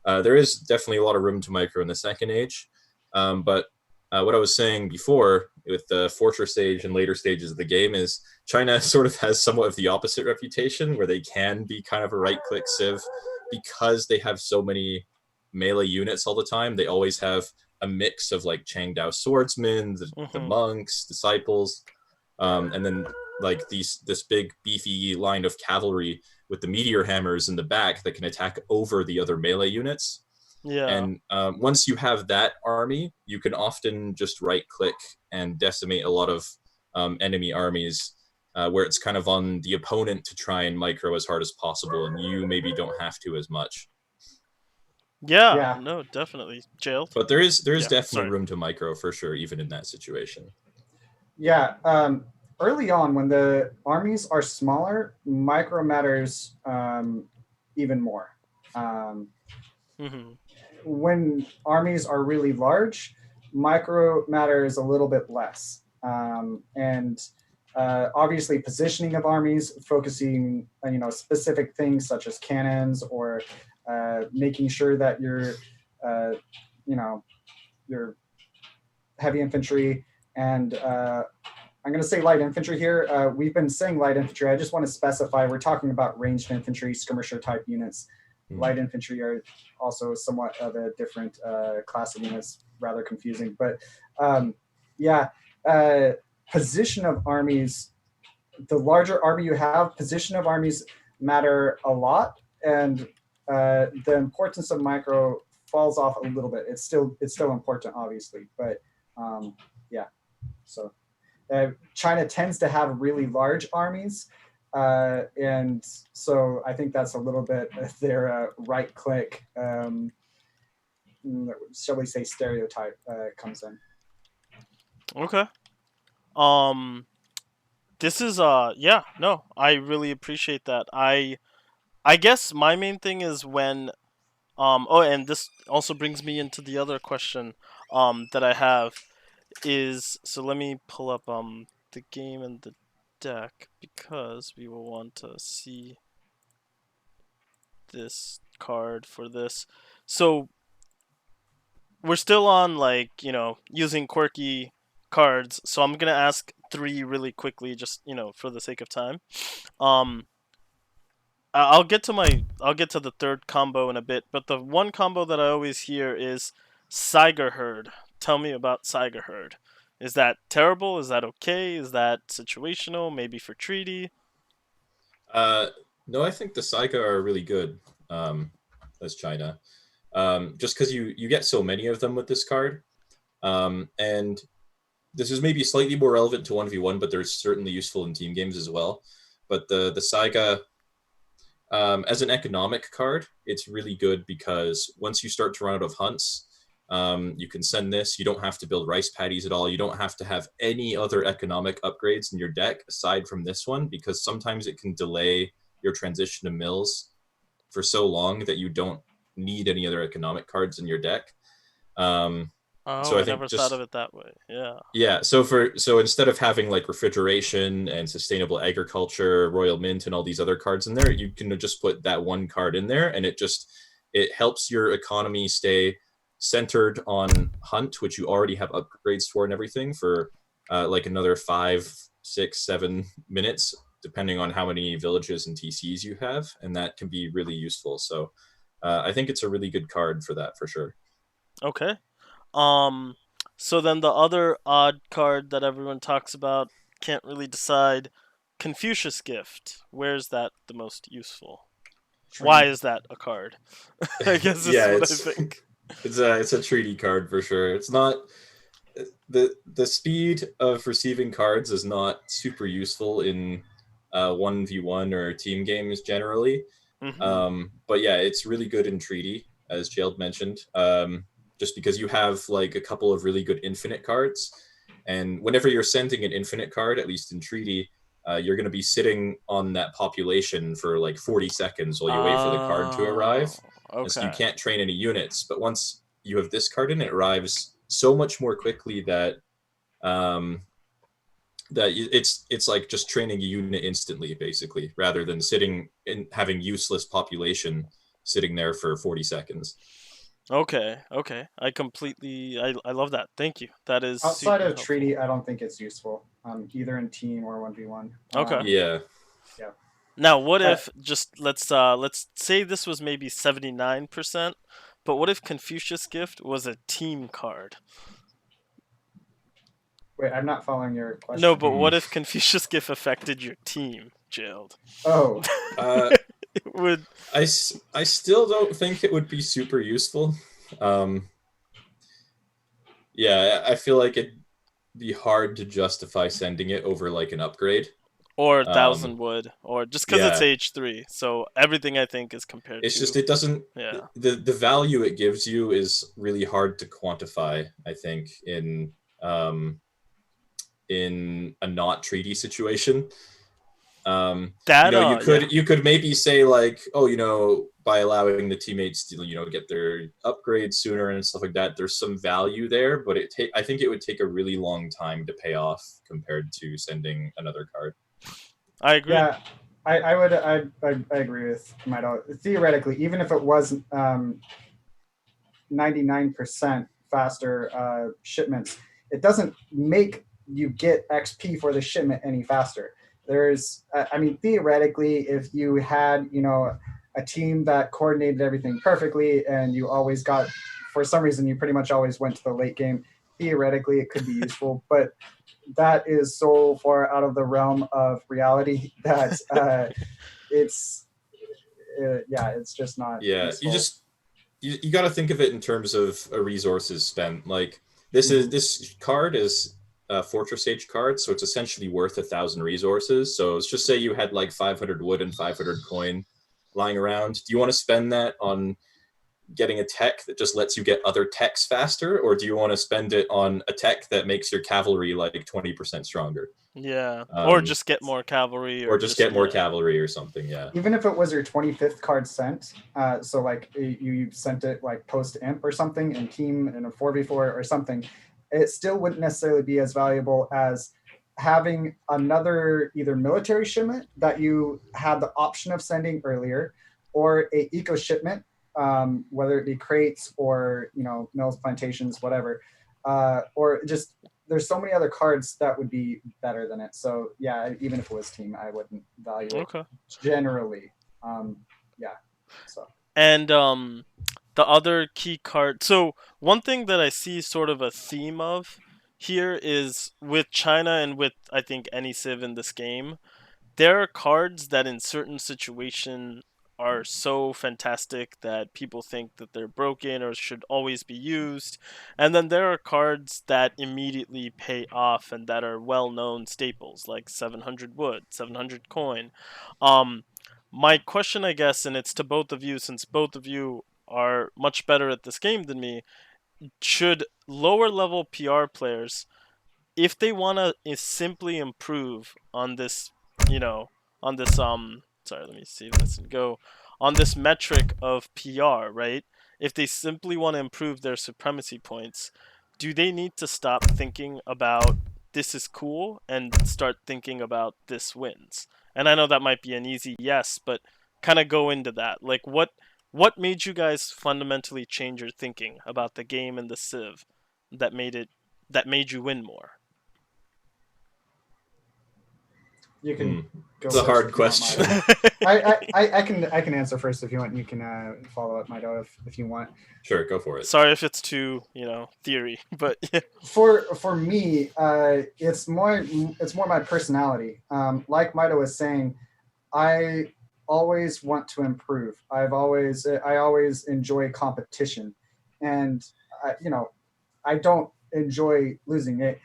Speaker 2: there is definitely a lot of room to micro in the second age. But what I was saying before with the fortress stage and later stages of the game is China sort of has somewhat of the opposite reputation, where they can be kind of a right-click civ because they have so many melee units all the time. They always have a mix of like Changdao swordsmen, the
Speaker 1: Hmm.
Speaker 2: monks, disciples, and then like this big beefy line of cavalry with the meteor hammers in the back that can attack over the other melee units.
Speaker 1: Yeah.
Speaker 2: And once you have that army, you can often just right click and decimate a lot of enemy armies, where it's kind of on the opponent to try and micro as hard as possible, and you maybe don't have to as much.
Speaker 1: Yeah.
Speaker 3: Yeah,
Speaker 1: No, definitely jailed.
Speaker 2: But there is
Speaker 1: Yeah.
Speaker 2: definitely
Speaker 1: Sorry.
Speaker 2: room to micro for sure, even in that situation.
Speaker 3: yeah. Early on, when the armies are smaller, micro matters even more. Um,
Speaker 1: Hmm.
Speaker 3: when armies are really large, micro matters a little bit less. And obviously, positioning of armies, focusing specific things such as cannons, or making sure that uh, you know your heavy infantry and I'm going to say light infantry here. We've been saying light infantry. I just want to specify we're talking about ranged infantry, skirmisher type units.
Speaker 2: Hmm.
Speaker 3: Light infantry are also somewhat of a different class of units, rather confusing. But yeah, position of armies, the larger army you have, position of armies matter a lot. And the importance of micro falls off a little bit. It's still important, obviously. But yeah, so China tends to have really large armies, and so I think that's a little bit their right click, shall we say, stereotype comes in.
Speaker 1: Okay. Um. This is yeah. No, I really appreciate that. I guess my main thing is when oh, and this also brings me into the other question that I have is, so let me pull up the game and the deck because we will want to see this card for this. So we're still on like, using quirky cards. So I'm going to ask three really quickly just, for the sake of time. Um I'll get to the third combo in a bit, but the one combo that I always hear is Saiga herd. Tell me about Saiga herd. Is that terrible? Is that okay? Is that situational? Maybe for treaty?
Speaker 2: Uh, no, I think the Saiga are really good as China. Just because you get so many of them with this card, and this is maybe slightly more relevant to 1v1, but they're certainly useful in team games as well. But the Saiga, as an economic card, it's really good because once you start to run out of hunts, you can send this. You don't have to build rice paddies at all. You don't have to have any other economic upgrades in your deck aside from this one, because sometimes it can delay your transition to mills for so long that you don't need any other economic cards in your deck. Um,
Speaker 1: Oh,
Speaker 2: so I
Speaker 1: I
Speaker 2: think
Speaker 1: never thought of
Speaker 2: just
Speaker 1: it that way. Yeah.
Speaker 2: yeah, so instead of having like refrigeration and sustainable agriculture, royal mint, and all these other cards in there, you can just put that one card in there, and it helps your economy stay centered on hunt, which you already have upgrades for and everything for like another 5, 6, 7 minutes, depending on how many villages and TCs you have, and that can be really useful. So I think it's a really good card for that for sure.
Speaker 1: Okay. Um, so then the other odd card that everyone talks about, can't really decide. Confucius gift. Where's that the most useful? Why
Speaker 3: Treaty.
Speaker 1: is that a card? I guess this
Speaker 2: Yeah,
Speaker 1: is what I
Speaker 2: it's
Speaker 1: think.
Speaker 2: it's a treaty card for sure. It's not the speed of receiving cards is not super useful in 1v1 or team games generally.
Speaker 1: Hmm.
Speaker 2: But yeah, it's really good in treaty, as Jailed mentioned. Just because you have like a couple of really good infinite cards, and whenever you're sending an infinite card, at least in treaty, you're going to be sitting on that population for like 40 seconds while you wait for the card to
Speaker 1: Oh,
Speaker 2: arrive, and so you
Speaker 1: okay.
Speaker 2: can't train any units. But once you have this card in, it arrives so much more quickly that um, it's like just training a unit instantly, basically, rather than sitting and having useless population sitting there for 40 seconds.
Speaker 1: Okay, okay. I love that. Thank you. That is
Speaker 3: Outside
Speaker 1: super
Speaker 3: of
Speaker 1: helpful.
Speaker 3: treaty, I don't think it's useful, either in team or 1v1.
Speaker 1: Okay.
Speaker 2: Yeah.
Speaker 3: Yeah.
Speaker 1: Now, what
Speaker 3: But
Speaker 1: if just let's say this was maybe 79%, but what if Confucius gift was a team card?
Speaker 3: wait, I'm not following your
Speaker 1: No,
Speaker 3: question.
Speaker 1: but
Speaker 2: Hmm.
Speaker 1: what if Confucius gift affected your team, Jailed?
Speaker 3: Oh,
Speaker 2: Uh,
Speaker 1: It would.
Speaker 2: I still don't think it would be super useful. Um, yeah, I feel like it'd be hard to justify sending it over like an upgrade.
Speaker 1: Or
Speaker 2: Um,
Speaker 1: 1,000 wood, or just because it's
Speaker 2: yeah,
Speaker 1: H3. So everything I think is compared
Speaker 2: it's just
Speaker 1: to.
Speaker 2: it doesn't
Speaker 1: Yeah.
Speaker 2: the value it gives you is really hard to quantify. I think um, in a not treaty situation.
Speaker 1: That, yeah.
Speaker 2: You could maybe say like, oh, by allowing the teammates to get their upgrades sooner and stuff like that, there's some value there, but I think it would take a really long time to pay off compared to sending another card.
Speaker 1: I agree.
Speaker 3: yeah, I agree with Mito. Theoretically, even if it was 99% faster shipments, it doesn't make you get XP for the shipment any faster. I mean, theoretically, if you had, a team that coordinated everything perfectly and you always got, for some reason, you pretty much always went to the late game, theoretically, it could be useful. But that is so far out of the realm of reality that it's, yeah, it's just not
Speaker 2: Yeah,
Speaker 3: useful.
Speaker 2: you got to think of it in terms of resources spent. Like
Speaker 3: Mm-hmm.
Speaker 2: this card is a Fortress Age card, so it's essentially worth 1,000 resources. So let's just say you had like 500 wood and 500 coin lying around. Do you want to spend that on getting a tech that just lets you get other techs faster, or do you want to spend it on a tech that makes your cavalry like 20% stronger,
Speaker 1: Yeah. Or just get more cavalry,
Speaker 2: or
Speaker 1: or
Speaker 2: just
Speaker 1: just,
Speaker 2: get more
Speaker 1: yeah.
Speaker 2: cavalry or something? Yeah.
Speaker 3: Even if it was your 25th card sent, so like you sent it like post imp or something in team in a 4v4 or something, it still wouldn't necessarily be as valuable as having another either military shipment that you had the option of sending earlier, or a eco shipment, whether it be crates or mills, plantations, whatever, or just there's so many other cards that would be better than it. So yeah, even if it was team, I wouldn't value it
Speaker 1: Okay.
Speaker 3: generally. Yeah. So
Speaker 1: And the other key card. So one thing that I see sort of a theme of here is with China and with I think any civ in this game, there are cards that in certain situation are so fantastic that people think that they're broken or should always be used, and then there are cards that immediately pay off and that are well-known staples like 700 wood, 700 coin. um my question, I guess, and it's to both of you, since both of you are much better at this game than me, should lower level PR players, if they want to simply improve on this, you know, on this sorry, let me see this and go on this metric of PR, right? If they simply want to improve their supremacy points, do they need to stop thinking about this is cool and start thinking about this wins? And I know that might be an easy yes, but kind of go into that. Like what made you guys fundamentally change your thinking about the game and the civ that made you win more?
Speaker 3: you
Speaker 2: Hmm.
Speaker 3: can go
Speaker 2: It's a
Speaker 3: first
Speaker 2: hard
Speaker 3: if you want,
Speaker 2: question.
Speaker 3: Mito. I can answer first if you want. You can follow up, Mito, if you want.
Speaker 2: Sure, go for it.
Speaker 1: Sorry if it's too, theory, but yeah.
Speaker 3: For me, it's more my personality. Like Mito was saying, I always want to improve. I always enjoy competition, and I don't enjoy losing it.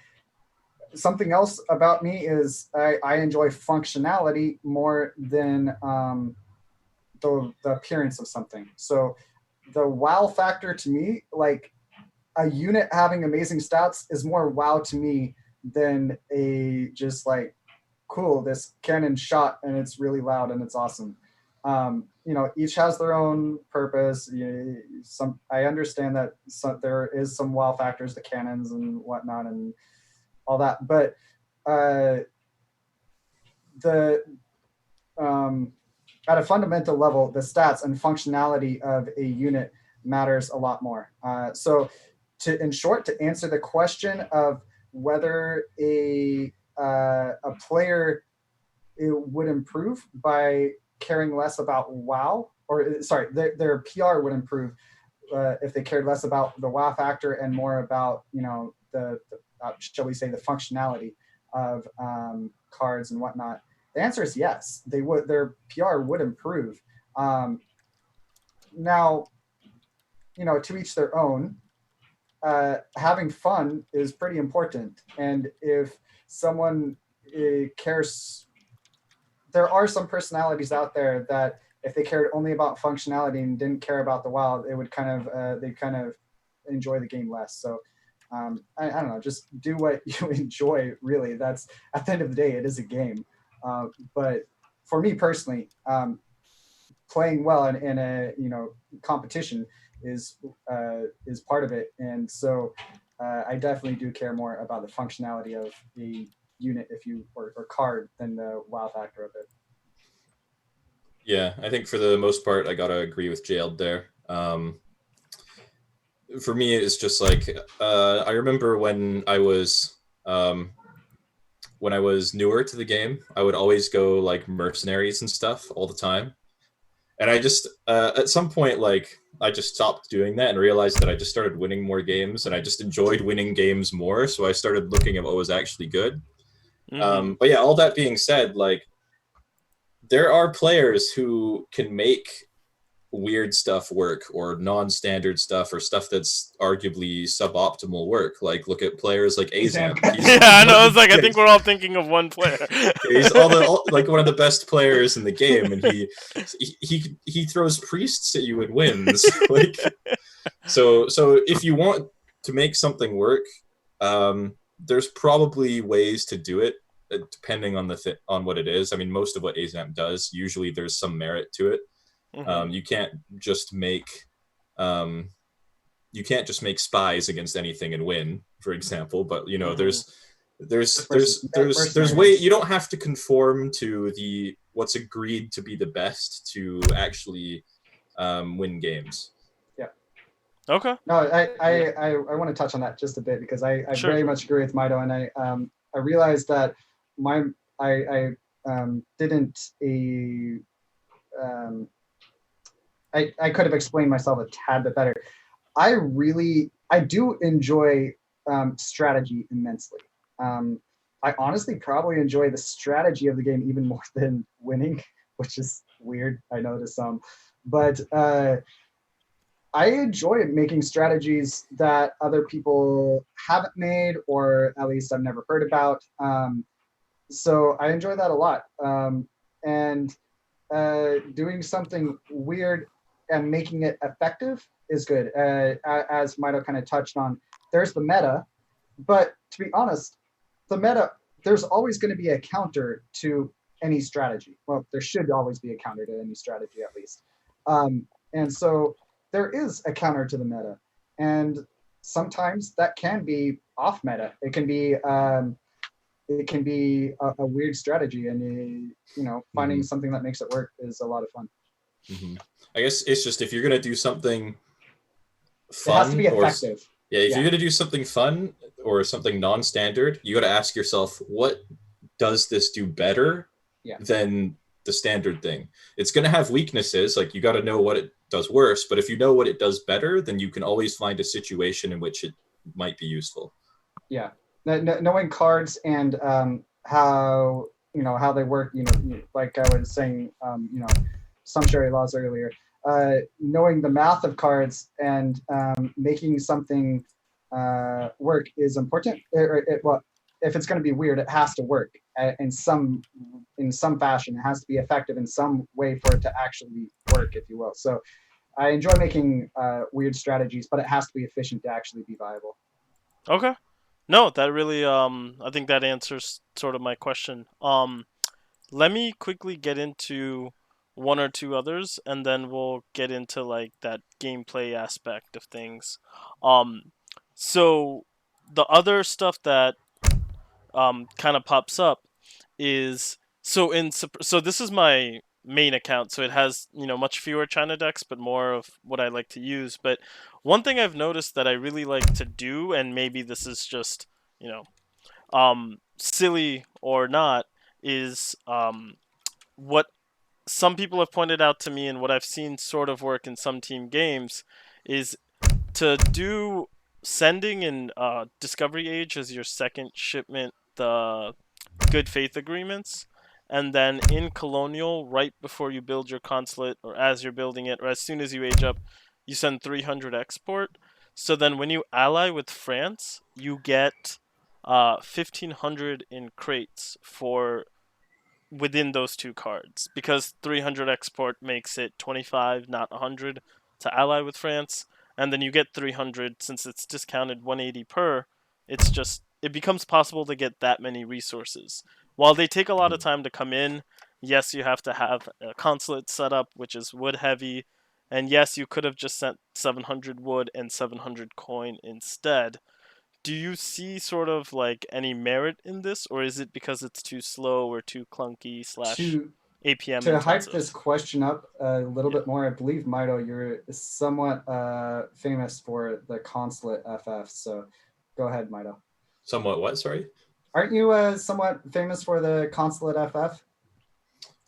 Speaker 3: Something else about me is I enjoy functionality more than the appearance of something. So the wow factor to me, like a unit having amazing stats, is more wow to me than a just like cool, this cannon shot and it's really loud and it's awesome. Each has their own purpose. I understand that there is some wow factors, the cannons and whatnot and all that, but uh, the at a fundamental level, the stats and functionality of a unit matters a lot more. In short, to answer the question of whether a player would improve by caring less about WoW, or sorry, their PR would improve if they cared less about the WoW factor and more about the shall we say the functionality of cards and whatnot. The answer is yes. They would. Their PR would improve. Now, to each their own. Having fun is pretty important, and if someone cares, there are some personalities out there that if they cared only about functionality and didn't care about the WoW, they would they kind of enjoy the game less. So I don't know, just do what you enjoy. Really, that's at the end of the day, it is a game. But for me personally, playing well in a competition is part of it, and so I definitely do care more about the functionality of the unit or card than the wow factor of it.
Speaker 2: Yeah, I think for the most part, I gotta agree with Jailed there. For me, it's just like I remember um, when I was newer to the game, I would always go like mercenaries and stuff all the time, and I just at some point like I just stopped doing that and realized that I just started winning more games, and I just enjoyed winning games more. So I started looking at what was actually good.
Speaker 1: Hmm.
Speaker 2: But yeah, all that being said, like there are players who can make weird stuff work or non-standard stuff or stuff that's arguably suboptimal work. Like look at players like Azamp. He's
Speaker 1: Yeah, I
Speaker 2: one of
Speaker 1: know.
Speaker 2: the
Speaker 1: It's like I think we're all thinking of one player.
Speaker 2: he's like one of the best players in the game, and he throws priests at you and wins. Like so if you want to make something work, there's probably ways to do it depending on on what it is. I mean, most of what Azamp does, usually there's some merit to it.
Speaker 1: Hmm.
Speaker 2: You can't just make um, you can't just make spies against anything and win, for example. But
Speaker 1: Hmm.
Speaker 2: there's way
Speaker 3: Mercenaries.
Speaker 2: you don't have to conform to the what's agreed to be the best to actually win games.
Speaker 3: Yeah.
Speaker 1: Okay.
Speaker 3: No,
Speaker 1: Yeah.
Speaker 3: I want to touch on that just a bit because I
Speaker 1: Sure.
Speaker 3: very much agree with Mito, and I realized that my I didn't I could have explained myself a tad bit better. I do enjoy strategy immensely. I honestly probably enjoy the strategy of the game even more than winning, which is weird, I know to some. But I enjoy making strategies that other people haven't made, or at least I've never heard about. So I enjoy that a lot. And doing something weird and making it effective is good. As Mito kind of touched on, there's the meta, but to be honest, the meta, there's always going to be a counter to any strategy. Well, there should always be a counter to any strategy at least. And so there is a counter to the meta. And sometimes that can be off meta. It can be a weird strategy, and finding something that makes it work is a lot of fun.
Speaker 2: Mm-hmm. I guess it's just if you're gonna do something
Speaker 3: fun, it has to be effective.
Speaker 2: If you're gonna do something fun or something non-standard, you got to ask yourself, what does this do better than the standard thing? It's gonna have weaknesses. Like, you got to know what it does worse, but if you know what it does better, then you can always find a situation in which it might be useful.
Speaker 3: Yeah. Knowing cards and how they work, like I was saying, sumptuary laws earlier, knowing the math of cards and making something work is important. Well, if it's going to be weird, it has to work in some fashion. It has to be effective in some way for it to actually work, if you will. So I enjoy making weird strategies, but it has to be efficient to actually be viable.
Speaker 1: Okay. No, that really I think that answers sort of my question. Let me quickly get into one or two others, and then we'll get into like that gameplay aspect of things. So the other stuff that kind of pops up is so this is my main account, so it has much fewer China decks, but more of what I like to use. But one thing I've noticed that I really like to do, and maybe this is just silly or not, is what some people have pointed out to me, and what I've seen sort of work in some team games, is to do sending in Discovery Age as your second shipment the good faith agreements, and then in Colonial, right before you build your consulate, or as you're building it, or as soon as you age up, you send 300 export. So then when you ally with France, you get 1,500 in crates for within those two cards, because 300 export makes it 25, not 100, to ally with France, and then you get 300 since it's discounted 180 per. It becomes possible to get that many resources. While they take a lot of time to come in, yes, you have to have a consulate set up, which is wood heavy, and yes, you could have just sent 700 wood and 700 coin instead. Do you see sort of like any merit in this, or is it because it's too slow or too clunky / APM
Speaker 3: to
Speaker 1: intensive?
Speaker 3: hype this question up a little bit more, I believe, Mito, you're somewhat famous for the consulate FF, so go ahead, Mito.
Speaker 2: Somewhat what, sorry?
Speaker 3: Aren't you somewhat famous for the consulate FF?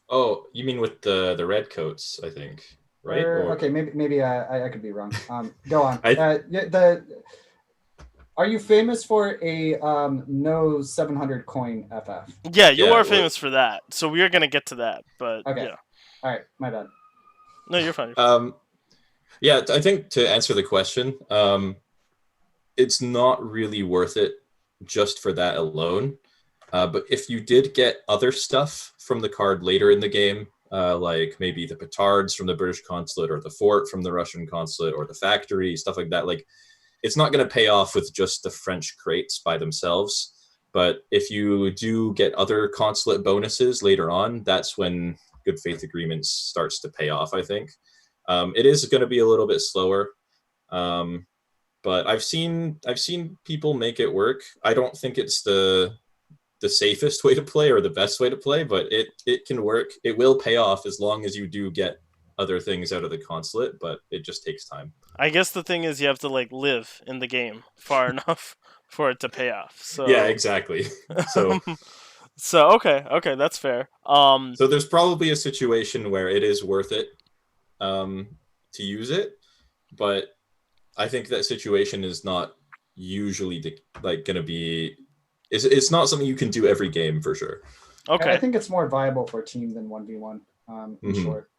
Speaker 2: Oh, you mean with the red coats, I think, right?
Speaker 3: Okay, maybe I could be wrong. Go on. Are you famous for a no 700 coin FF?
Speaker 1: Yeah, you are famous for that. So we are going to get to that, but
Speaker 3: okay.
Speaker 1: Yeah.
Speaker 3: All right, my bad.
Speaker 1: No, you're fine.
Speaker 2: Yeah, I think to answer the question, it's not really worth it just for that alone. But if you did get other stuff from the card later in the game, like maybe the petards from the British consulate, or the fort from the Russian consulate, or the factory, stuff like that, like, it's not going to pay off with just the French crates by themselves. But if you do get other consulate bonuses later on, that's when good faith agreements starts to pay off, I think. It is going to be a little bit slower. But I've seen people make it work. I don't think it's the safest way to play or the best way to play, but it can work. It will pay off as long as you do get other things out of the consulate, but it just takes time.
Speaker 1: I guess the thing is you have to like live in the game far enough for it to pay off. So
Speaker 2: yeah, exactly. So
Speaker 1: So okay, that's fair.
Speaker 2: So there's probably a situation where it is worth it um, to use it, but I think that situation is not usually like going to be. It's not something you can do every game for sure.
Speaker 3: I
Speaker 1: Okay.
Speaker 3: think it's more viable for a team than 1v1, in
Speaker 2: Mm-hmm.
Speaker 3: short.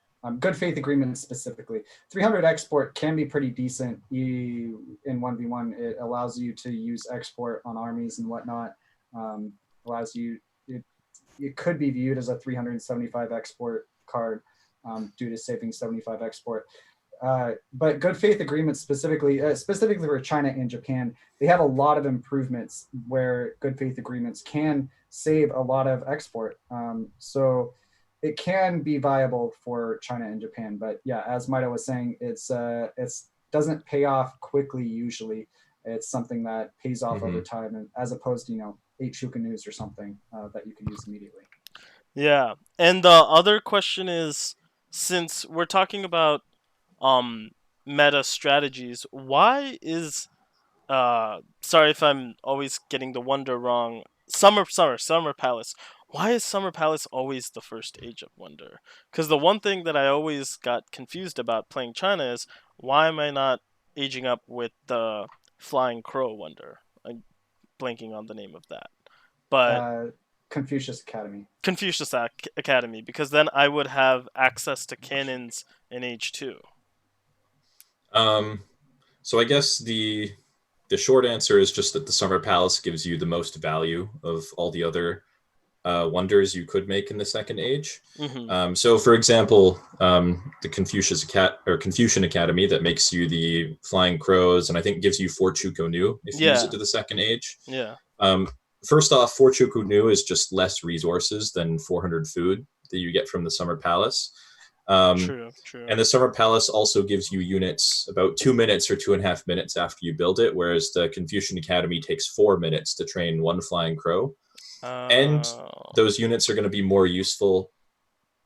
Speaker 3: Good faith agreements specifically. 300 export can be pretty decent in 1v1. It allows you to use export on armies and whatnot. Um, allows you, it could be viewed as a 375 export card due to saving 75 export. But good faith agreements specifically for China and Japan, they have a lot of improvements where good faith agreements can save a lot of export. So it can be viable for China and Japan. But yeah, as Mito was saying, it's doesn't pay off quickly usually. It's something that pays off over
Speaker 2: Mm-hmm.
Speaker 3: time, and as opposed to 8 Shukanu's or something that you can use immediately.
Speaker 1: Yeah. And the other question is, since we're talking about um meta strategies, why is sorry if I'm always getting the wonder wrong. Summer Palace. Why is Summer Palace always the first Age of Wonder? Because the one thing that I always got confused about playing China is, why am I not aging up with the Flying Crow Wonder? I'm blanking on the name of that. But
Speaker 3: Uh, Confucius Academy.
Speaker 1: Confucius Academy, because then I would have access to cannons in Age 2.
Speaker 2: Um, so I guess the short answer is just that the Summer Palace gives you the most value of all the other wonders you could make in the Second Age.
Speaker 1: Mm-hmm.
Speaker 2: So, for example, the Confucian Academy that makes you the Flying Crows, and I think gives you Forchuko Nu if you use it
Speaker 1: Yeah,
Speaker 2: to the Second Age.
Speaker 1: yeah.
Speaker 2: Um, First off, Forchuko Nu is just less resources than 400 food that you get from the Summer Palace. Um,
Speaker 1: True, true.
Speaker 2: and the Summer Palace also gives you units about 2 minutes or 2.5 minutes after you build it, whereas the Confucian Academy takes 4 minutes to train one Flying Crow. And
Speaker 1: Oh,
Speaker 2: those units are going to be more useful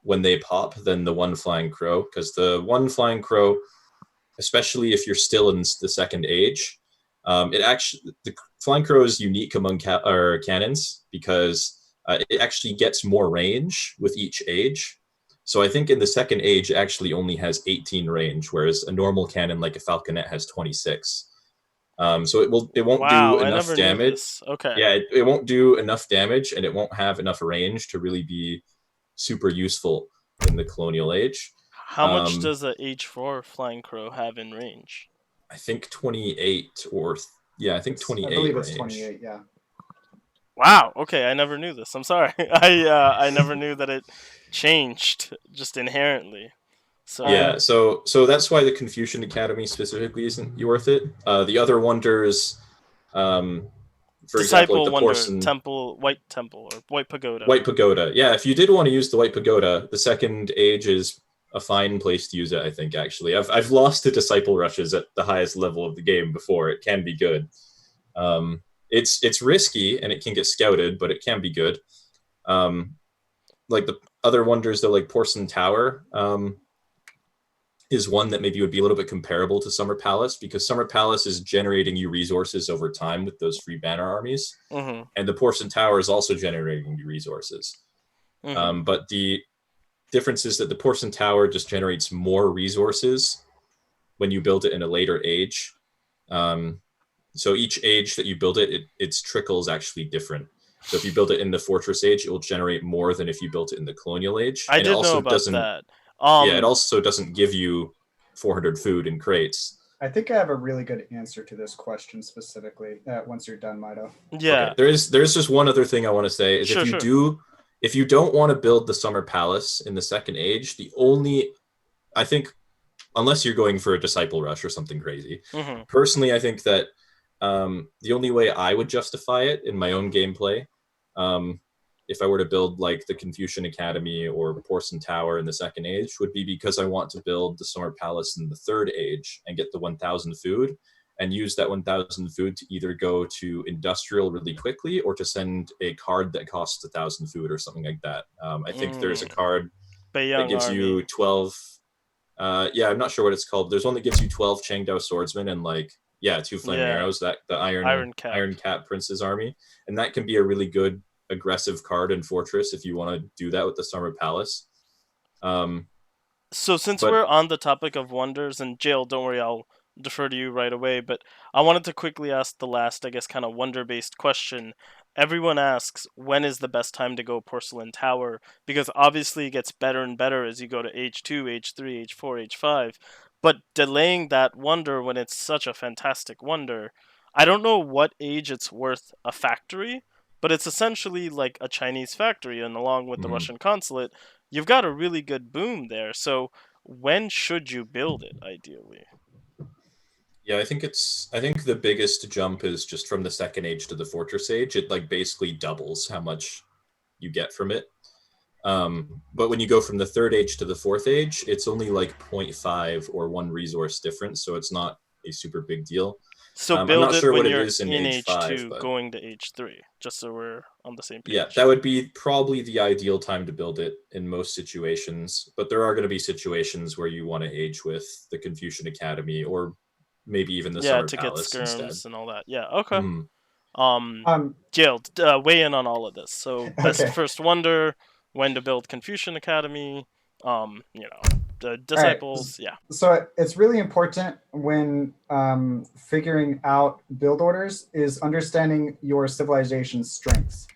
Speaker 2: when they pop than the one Flying Crow, because the one Flying Crow, especially if you're still in the Second Age, it actually the Flying Crow is unique among cannons because it actually gets more range with each age. So I think in the Second Age it actually only has 18 range, whereas a normal cannon like a Falconet has 26. So it won't do
Speaker 1: wow, I
Speaker 2: enough
Speaker 1: never knew
Speaker 2: damage.
Speaker 1: this. Okay.
Speaker 2: Yeah, it won't do enough damage, and it won't have enough range to really be super useful in the colonial age.
Speaker 1: How much
Speaker 2: Um,
Speaker 1: does a H4 Flying Crow have in range?
Speaker 2: I think 28 or yeah, I think
Speaker 3: I
Speaker 2: 28
Speaker 3: believe it's
Speaker 2: range.
Speaker 3: 28. Yeah.
Speaker 1: Wow, okay, I never knew this. I'm sorry. I never knew that it changed just inherently. So,
Speaker 3: Uh,
Speaker 2: Yeah, so that's why the Confucian Academy specifically isn't worth it. The other wonders, um, for example, like
Speaker 1: Disciple
Speaker 2: the
Speaker 1: Wonder
Speaker 2: porcelain
Speaker 1: White Temple or White Pagoda.
Speaker 2: White Pagoda. Yeah, if you did want to use the White Pagoda, the Second Age is a fine place to use it. I think actually, I've lost to Disciple Rushes at the highest level of the game before. It can be good. It's risky and it can get scouted, but it can be good. Um, like the other wonders, though, like Porcelain Tower, is one that maybe would be a little bit comparable to Summer Palace because Summer Palace is generating you resources over time with those free banner armies,
Speaker 1: Mhm.
Speaker 2: and the Porcelain Tower is also generating you resources.
Speaker 1: Mhm.
Speaker 2: But the difference is that the Porcelain Tower just generates more resources when you build it in a later age. Um, so each age that you build its trickle is actually different. So if you build it in the Fortress Age, it will generate more than if you built it in the Colonial Age,
Speaker 1: I
Speaker 2: and it
Speaker 1: did know
Speaker 2: also
Speaker 1: about
Speaker 2: doesn't.
Speaker 1: that.
Speaker 2: Yeah, it also doesn't give you 400 food in crates.
Speaker 3: I think I have a really good answer to this question specifically. Once you're done, Mito.
Speaker 2: Okay,
Speaker 1: Yeah.
Speaker 2: there's just one other thing I want to say is
Speaker 1: Sure, sure.
Speaker 2: if you don't want to build the Summer Palace in the Second Age, the only I think unless you're going for a disciple rush or something crazy.
Speaker 1: Mhm.
Speaker 2: Personally, I think that the only way I would justify it in my own gameplay, um, if I were to build like the Confucian Academy or Porcelain Tower in the Second Age, would be because I want to build the Summer Palace in the Third Age and get the 1,000 food and use that 1,000 food to either go to industrial really quickly or to send a card that costs 1,000 food or something like that. I think there's a
Speaker 1: Mm.
Speaker 2: card that
Speaker 1: Beiyang
Speaker 2: gives you
Speaker 1: Army.
Speaker 2: 12. Yeah, I'm not sure what it's called. There's one that gives you 12 Chengdao swordsmen and like two flaming
Speaker 1: Yeah.
Speaker 2: arrows. That the
Speaker 1: Iron Cap.
Speaker 2: Iron Cap Prince's army, and that can be a really good aggressive card in Fortress if you want to do that with the Summer Palace.
Speaker 1: So since
Speaker 2: But
Speaker 1: we're on the topic of wonders, and Jail, don't worry, I'll defer to you right away, but I wanted to quickly ask the last, I guess, kind of wonder-based question. Everyone asks, when is the best time to go Porcelain Tower? Because obviously it gets better and better as you go to H2, H3, H4, H5, but delaying that wonder when it's such a fantastic wonder, I don't know what age it's worth a factory, but it's essentially like a Chinese factory, and along with the
Speaker 2: mhm.
Speaker 1: Russian consulate, you've got a really good boom there. So when should you build it ideally?
Speaker 2: Yeah, I think the biggest jump is just from the second age to the Fortress age. It like basically doubles how much you get from it. But when you go from the third age to the fourth age, it's only like zero point 0.5 or one resource difference, so it's not a super big deal.
Speaker 1: So
Speaker 2: I'm
Speaker 1: build
Speaker 2: not
Speaker 1: it
Speaker 2: sure
Speaker 1: when
Speaker 2: what it
Speaker 1: you're
Speaker 2: is in
Speaker 1: in
Speaker 2: age five,
Speaker 1: H2
Speaker 2: but
Speaker 1: going to H3, just so we're on the same
Speaker 2: yeah,
Speaker 1: page.
Speaker 2: that would be probably the ideal time to build it in most situations. But there are going to be situations where you want to age with the Confucian Academy or maybe even the
Speaker 1: Yeah,
Speaker 2: Summer
Speaker 1: to get
Speaker 2: Palace instead.
Speaker 1: skirms and all that. Yeah, okay.
Speaker 2: Mhm.
Speaker 1: Um,
Speaker 3: Um,
Speaker 1: Jail, weigh in on all of this. So best
Speaker 3: okay.
Speaker 1: first wonder, when to build Confucian Academy, the
Speaker 3: All right.
Speaker 1: disciples. Yeah.
Speaker 3: So it's really important when figuring out build orders is understanding your civilization's strengths.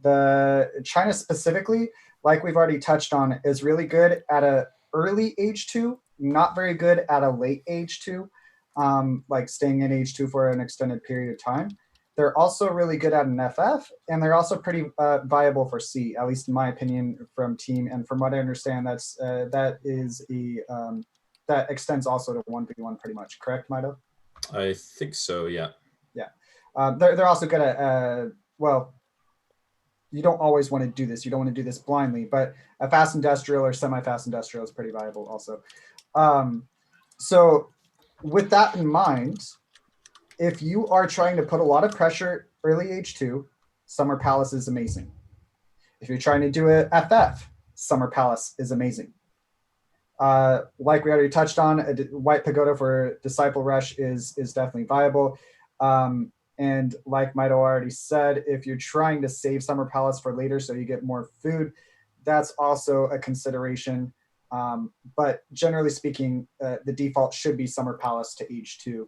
Speaker 3: The China specifically, like we've already touched on, is really good at a early age two, not very good at a late age two, like staying in age two for an extended period of time. They're also really good at an FF, and they're also pretty viable for C, at least in my opinion, from team. And from what I understand, that is that extends also to 1v1 pretty much. Correct, Mito?
Speaker 2: I think so, yeah.
Speaker 3: Yeah. They're also good at well, you don't always want to do this. You don't want to do this blindly, but a fast industrial or semi-fast industrial is pretty viable also. So with that in mind, if you are trying to put a lot of pressure early H2, Summer Palace is amazing. If you're trying to do a FF, Summer Palace is amazing. Like we already touched on, a White Pagoda for Disciple Rush is definitely viable. And like Mito already said, if you're trying to save Summer Palace for later so you get more food, that's also a consideration. But generally speaking, the default should be Summer Palace to H2,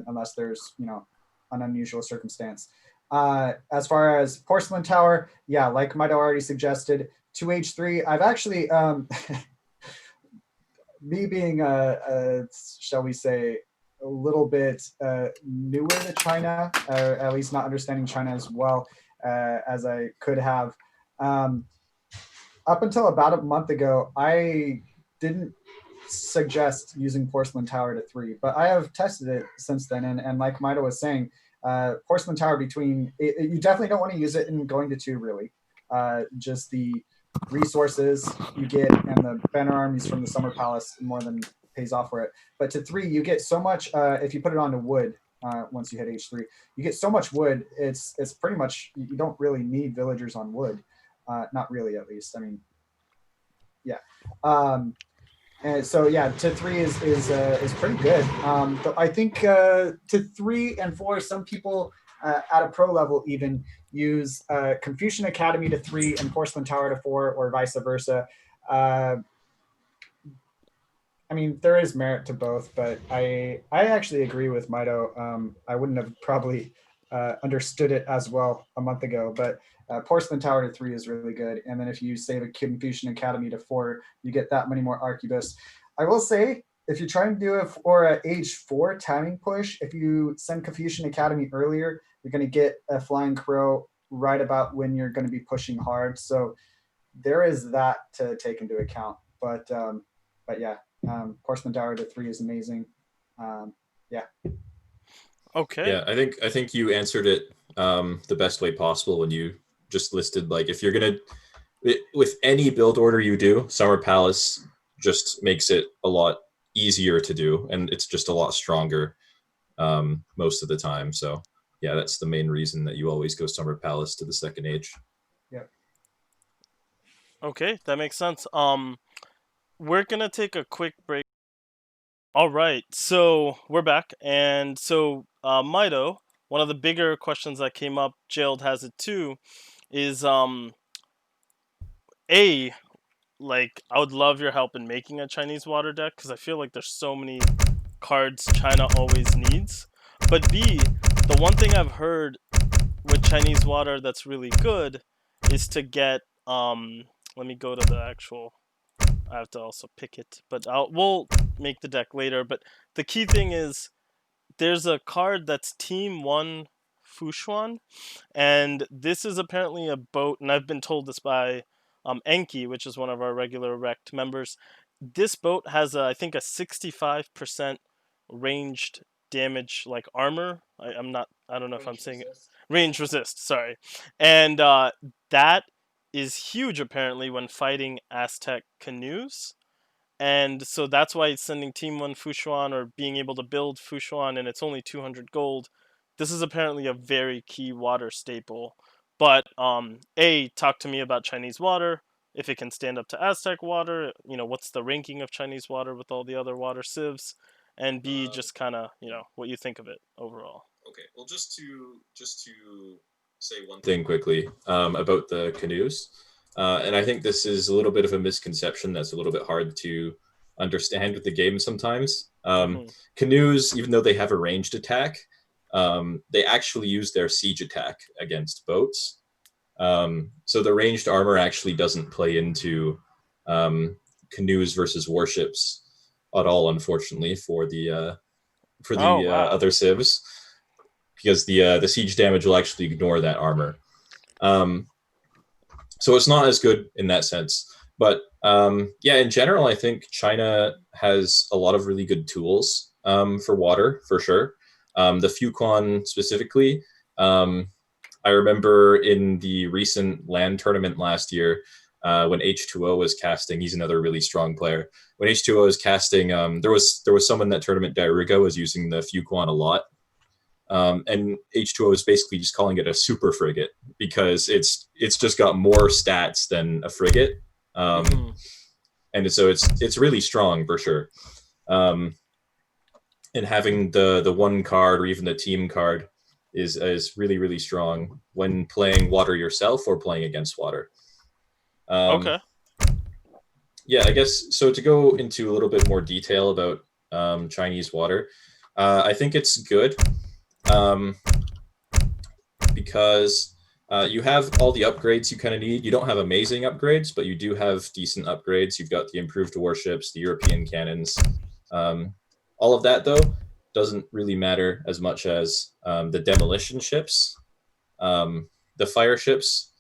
Speaker 3: unless there's an unusual circumstance. As far as Porcelain Tower, yeah, like Mito already suggested, to H3, I've actually me being shall we say a little bit newer to China, at least not understanding China as well as I could have. Up until about a month ago, I didn't suggest using Porcelain Tower to 3, but I have tested it since then. And like Mito was saying, Porcelain Tower you definitely don't want to use it in going to 2, really. Just the resources you get and the banner armies from the Summer Palace more than pays off for it. But to 3, you get so much if you put it onto wood. Once you hit H3, you get so much wood. It's pretty much you don't really need villagers on wood, not really at least. I mean, yeah. And so yeah, to 3 is pretty good. But I think to 3 and 4, some people at a pro level even use Confucian Academy to 3 and Porcelain Tower to 4, or vice versa. I mean, there is merit to both, but I actually agree with Mito. I wouldn't have probably understood it as well a month ago, but Porcelain Tower to 3 is really good. And then if you save a Confucian Academy to 4, you get that many more arquebuses. I will say, if you're trying to do it for an age 4 timing push, if you send Confucian Academy earlier, you're going to get a Flying Crow right about when you're going to be pushing hard. So there is that to take into account. But yeah, Porcelain Tower to 3 is amazing. Yeah.
Speaker 1: Okay.
Speaker 2: Yeah, I think you answered it the best way possible when you just listed like if you're gonna with any build order you do, Summer Palace just makes it a lot easier to do, and it's just a lot stronger most of the time. So yeah, that's the main reason that you always go Summer Palace to the second age.
Speaker 3: Yeah.
Speaker 1: Okay, that makes sense. We're gonna take a quick break. All right, so we're back, and so Mito, one of the bigger questions that came up, Jailed has it too, is a like I would love your help in making a Chinese water deck because I feel like there's so many cards China always needs. But B, the one thing I've heard with Chinese water that's really good is to get let me go to the actual, I have to also pick it, but we'll make the deck later. But the key thing is there's a card that's Team 1 Fushuan, and this is apparently a boat, and I've been told this by Enki, which is one of our regular Rect members. This boat has, I think, a 65% ranged damage, like armor. I don't know if I'm saying it. Range resist, sorry. And that is huge, apparently, when fighting Aztec canoes. And so that's why it's sending Team 1 Fushuan or being able to build Fushuan, and it's only 200 gold. This is apparently a very key water staple. But talk to me about Chinese water. If it can stand up to Aztec water, what's the ranking of Chinese water with all the other water civs? And B,
Speaker 2: Uh,
Speaker 1: just kind of, what you think of it overall.
Speaker 2: okay, well, just to say one thing quickly about the canoes, and I think this is a little bit of a misconception that's a little bit hard to understand with the game sometimes.
Speaker 1: Hmm.
Speaker 2: Canoes, even though they have a ranged attack, they actually use their siege attack against boats. So the ranged armor actually doesn't play into canoes versus warships at all, unfortunately, for
Speaker 1: Oh,
Speaker 2: the
Speaker 1: wow.
Speaker 2: other civs, because the siege damage will actually ignore that armor. Um, so it's not as good in that sense. But yeah, in general, I think China has a lot of really good tools for water, for sure. The Fuquan specifically, I remember in the recent land tournament last year, when H2O was casting, he's another really strong player. When H2O was casting, there was someone in that tournament, Dairuga, was using the Fuquan a lot. And H2O is basically just calling it a super frigate because it's just got more stats than a frigate,
Speaker 1: Hmm.
Speaker 2: and so it's really strong for sure. Um, and having the one card or even the team card is really really strong when playing water yourself or playing against water. Um,
Speaker 1: Okay.
Speaker 2: yeah, I guess so. To go into a little bit more detail about Chinese water, I think it's good. Um, because you have all the upgrades you kind of need. You don't have amazing upgrades, but you do have decent upgrades. You've got the improved warships, the European cannons. Um, all of that, though, doesn't really matter as much as the demolition ships, the fire ships.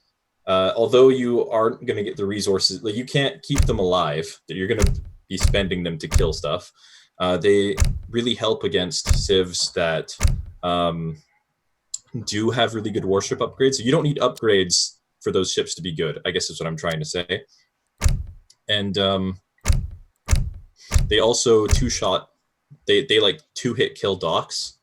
Speaker 2: Although you aren't going to get the resources, like you can't keep them alive. You're going to be spending them to kill stuff. They really help against civs that do have really good warship upgrades. So you don't need upgrades for those ships to be good, I guess is what I'm trying to say. And they also two shot. They like two hit kill docks,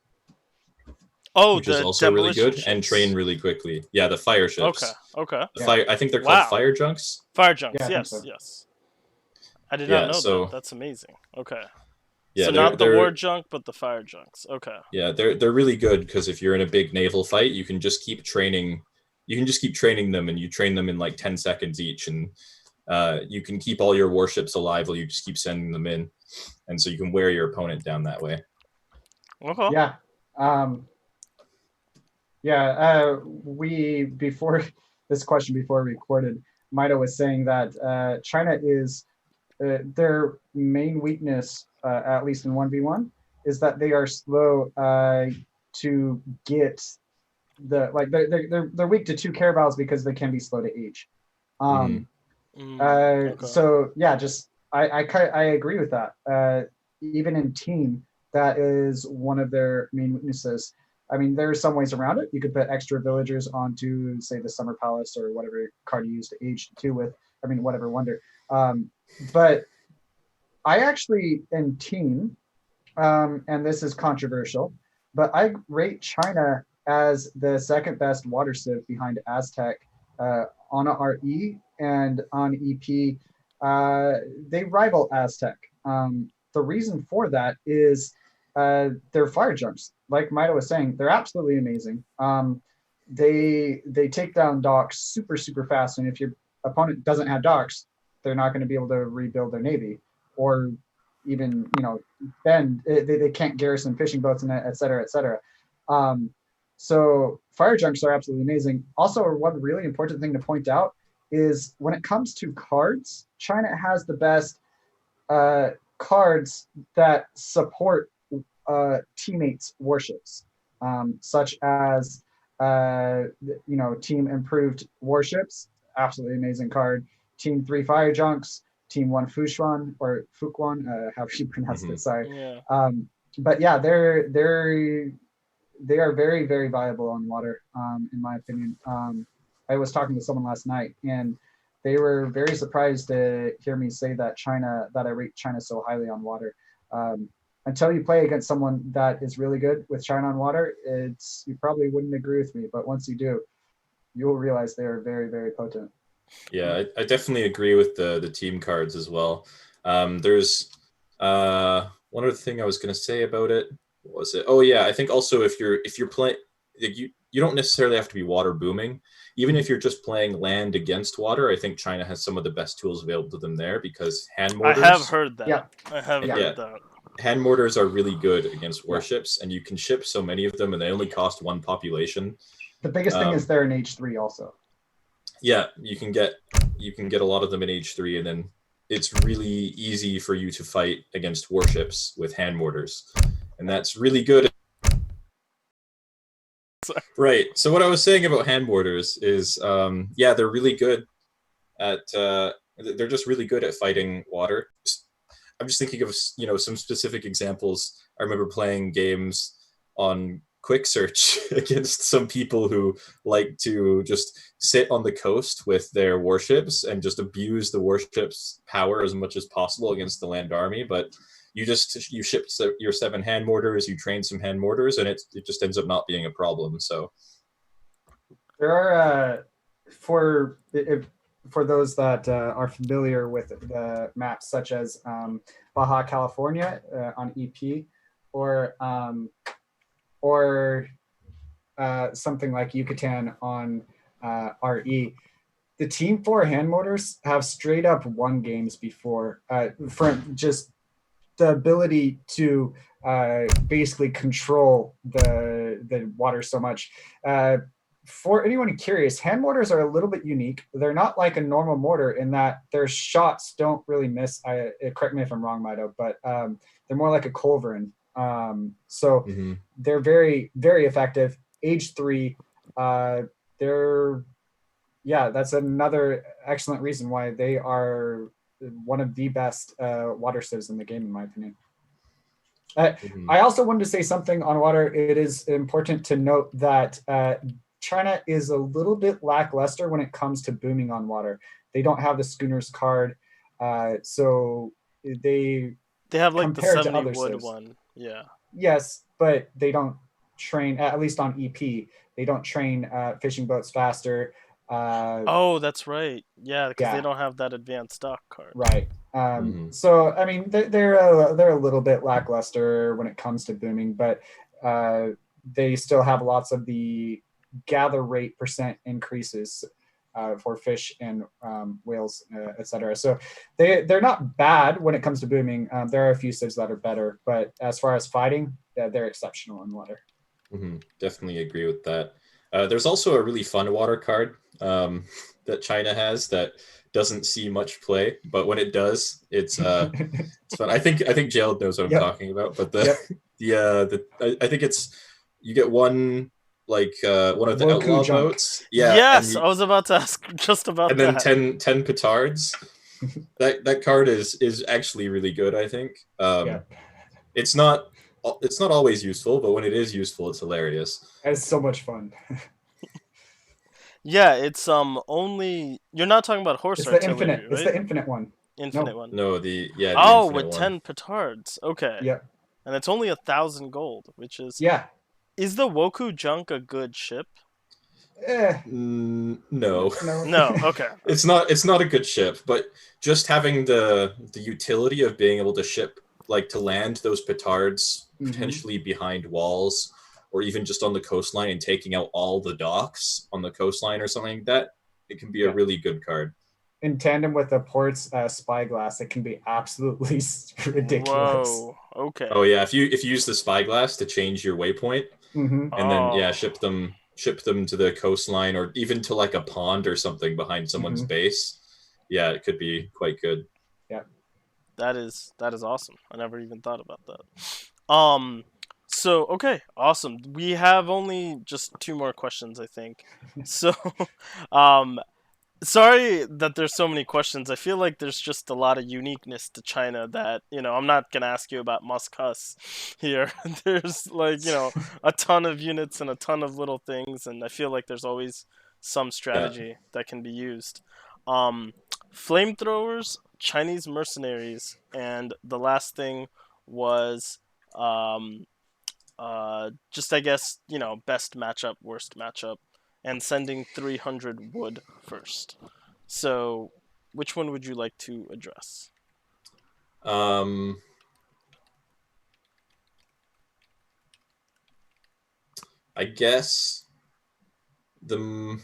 Speaker 1: Oh,
Speaker 2: which is
Speaker 1: the
Speaker 2: also really
Speaker 1: demolition
Speaker 2: good and train
Speaker 1: ships.
Speaker 2: really quickly. Yeah, the fire
Speaker 1: Okay.
Speaker 2: ships.
Speaker 1: Okay.
Speaker 2: The
Speaker 3: Yeah,
Speaker 2: fire. I think they're called
Speaker 1: Wow.
Speaker 2: fire junks.
Speaker 1: Fire
Speaker 3: yeah,
Speaker 1: junks.
Speaker 3: I think
Speaker 1: Yes.
Speaker 3: so.
Speaker 1: Yes. I did not
Speaker 2: Yeah.
Speaker 1: know that.
Speaker 2: So
Speaker 1: That's amazing. Okay.
Speaker 2: yeah,
Speaker 1: So
Speaker 2: they're
Speaker 1: not the
Speaker 2: they're
Speaker 1: war junk, but the fire junks. Okay.
Speaker 2: they're really good because if you're in a big naval fight, you can just keep training. You can just keep training them, and you train them in like 10 seconds each, and you can keep all your warships alive while you just keep sending them in, and so you can wear your opponent down that way.
Speaker 1: Okay.
Speaker 3: Yeah. Um, yeah. We before this question before we recorded, Mito was saying that China is their main weakness, at least in 1v1, is that they are slow to get they're weak to two caravels because they can be slow to age.
Speaker 2: Mm-hmm.
Speaker 3: Um,
Speaker 1: Okay.
Speaker 3: so yeah, just I agree with that. Even in team, that is one of their main weaknesses. I mean, there are some ways around it. You could put extra villagers onto, say, the Summer Palace or whatever card you use to age the two with. I mean, whatever wonder. But I actually in team, and this is controversial, but I rate China as the second best water civ behind Aztec on RE and on EP. They rival Aztec. The reason for that is they're fire junks. Like Mito was saying, they're absolutely amazing. They take down docks super fast, and if your opponent doesn't have docks, they're not going to be able to rebuild their navy, or even bend. They can't garrison fishing boats and et cetera, et cetera. So fire junks are absolutely amazing. Also, one really important thing to point out is when it comes to cards, China has the best cards that support teammates' warships, such as team improved warships, absolutely amazing card. Team 3 fire junks, Team 1 Fushuan or Fuquan, however you pronounce it. Sorry.
Speaker 1: Yeah.
Speaker 3: But yeah, they are very viable on water, in my opinion. I was talking to someone last night, and they were very surprised to hear me say that I rate China so highly on water. Until you play against someone that is really good with China on water, you probably wouldn't agree with me, but once you do, you will realize they are very potent.
Speaker 2: Yeah, I definitely agree with the team cards as well. There's one other thing I was going to say about it. What was it? Oh yeah, I think also if you're playing, you don't necessarily have to be water booming. Even if you're just playing land against water, I think China has some of the best tools available to them there, because hand
Speaker 1: I
Speaker 2: mortars.
Speaker 1: have heard that.
Speaker 3: Yeah.
Speaker 1: I have
Speaker 2: Yeah.
Speaker 1: heard that.
Speaker 2: Hand mortars are really good against warships, and you can ship so many of them, and they only cost one population.
Speaker 3: The biggest thing is they're in H3 also.
Speaker 2: Yeah, you can get a lot of them in H3, and then it's really easy for you to fight against warships with hand mortars, and that's really good. Right. So what I was saying about hand mortars is, they're really good at. They're just really good at fighting water. I'm just thinking of some specific examples. I remember playing games on quick search against some people who like to just sit on the coast with their warships and just abuse the warships' power as much as possible against the land army. But you ship your 7 hand mortars, you train some hand mortars, and it just ends up not being a problem. So
Speaker 3: there are for those that are familiar with the maps, such as Baja California on EP, or something like Yucatan on RE. The Team 4 hand mortars have straight up won games before, for just the ability to basically control the water so much. For anyone curious, hand mortars are a little bit unique. They're not like a normal mortar in that their shots don't really miss. Correct me if I'm wrong, Mito, but they're more like a culverin. So they're very effective. Age 3, that's another excellent reason why they are one of the best water civs in the game, in my opinion. I also wanted to say something on water. It is important to note that China is a little bit lackluster when it comes to booming on water. They don't have the schooners card, so they
Speaker 1: have like the
Speaker 3: compared to
Speaker 1: 70
Speaker 3: other
Speaker 1: wood
Speaker 3: civs.
Speaker 1: one. Yeah.
Speaker 3: Yes, but they don't train, at least on EP. They don't train fishing boats faster.
Speaker 1: Oh, that's right. Yeah, because
Speaker 3: Yeah.
Speaker 1: they don't have that advanced stock card.
Speaker 3: Right. So I mean, they're a little bit lackluster when it comes to booming, but they still have lots of the gather rate percent increases for fish and whales, etc. So they're not bad when it comes to booming. There are a few civs that are better, but as far as fighting, they're exceptional in water.
Speaker 2: Definitely agree with that. There's also a really fun water card that China has that doesn't see much play, but when it does, it's it's fun. I think Gerald knows what I'm talking about, but I think it's, you get one like one of the
Speaker 3: Woku
Speaker 2: outlaw
Speaker 3: junk.
Speaker 2: boats. Yeah.
Speaker 1: Yes, I was about to ask just about
Speaker 2: and
Speaker 1: that.
Speaker 2: then 10 petards. that card is actually really good, I think. It's not always useful, but when it is useful, it's hilarious.
Speaker 3: It's so much fun.
Speaker 1: Yeah, it's only, you're not talking about horse artillery,
Speaker 3: infinite.
Speaker 1: right?
Speaker 3: It's the infinite one.
Speaker 1: Infinite one.
Speaker 2: No, the
Speaker 1: with 10 petards. Okay.
Speaker 3: Yep.
Speaker 1: And it's only 1,000 gold, which is Is the Woku junk a good ship?
Speaker 2: No.
Speaker 1: No. Okay.
Speaker 2: It's not a good ship, but just having the utility of being able to ship like to land those petards
Speaker 3: Mhm.
Speaker 2: potentially behind walls or even just on the coastline and taking out all the docks on the coastline or something like that, it can be a
Speaker 3: Yeah.
Speaker 2: really good card.
Speaker 3: In tandem with the port's spyglass, it can be absolutely ridiculous.
Speaker 1: Whoa. Okay.
Speaker 2: Oh yeah, if you use the spyglass to change your waypoint,
Speaker 3: Hmm.
Speaker 2: and then yeah,
Speaker 1: Oh.
Speaker 2: ship them to the coastline or even to like a pond or something behind someone's
Speaker 3: Hmm.
Speaker 2: base. Yeah, it could be quite good.
Speaker 3: Yeah.
Speaker 1: That is awesome. I never even thought about that. So okay, awesome. We have only just two more questions, I think. So um sorry that there's so many questions. I feel like there's just a lot of uniqueness to China that, I'm not going to ask you about Muscus here. There's like, a ton of units and a ton of little things, and I feel like there's always some
Speaker 2: Yeah.
Speaker 1: strategy that can be used. Um Flamethrowers, Chinese mercenaries, and the last thing was um just I guess, best matchup, worst matchup, and sending 300 wood first. So, which one would you like to address?
Speaker 2: Um, I guess the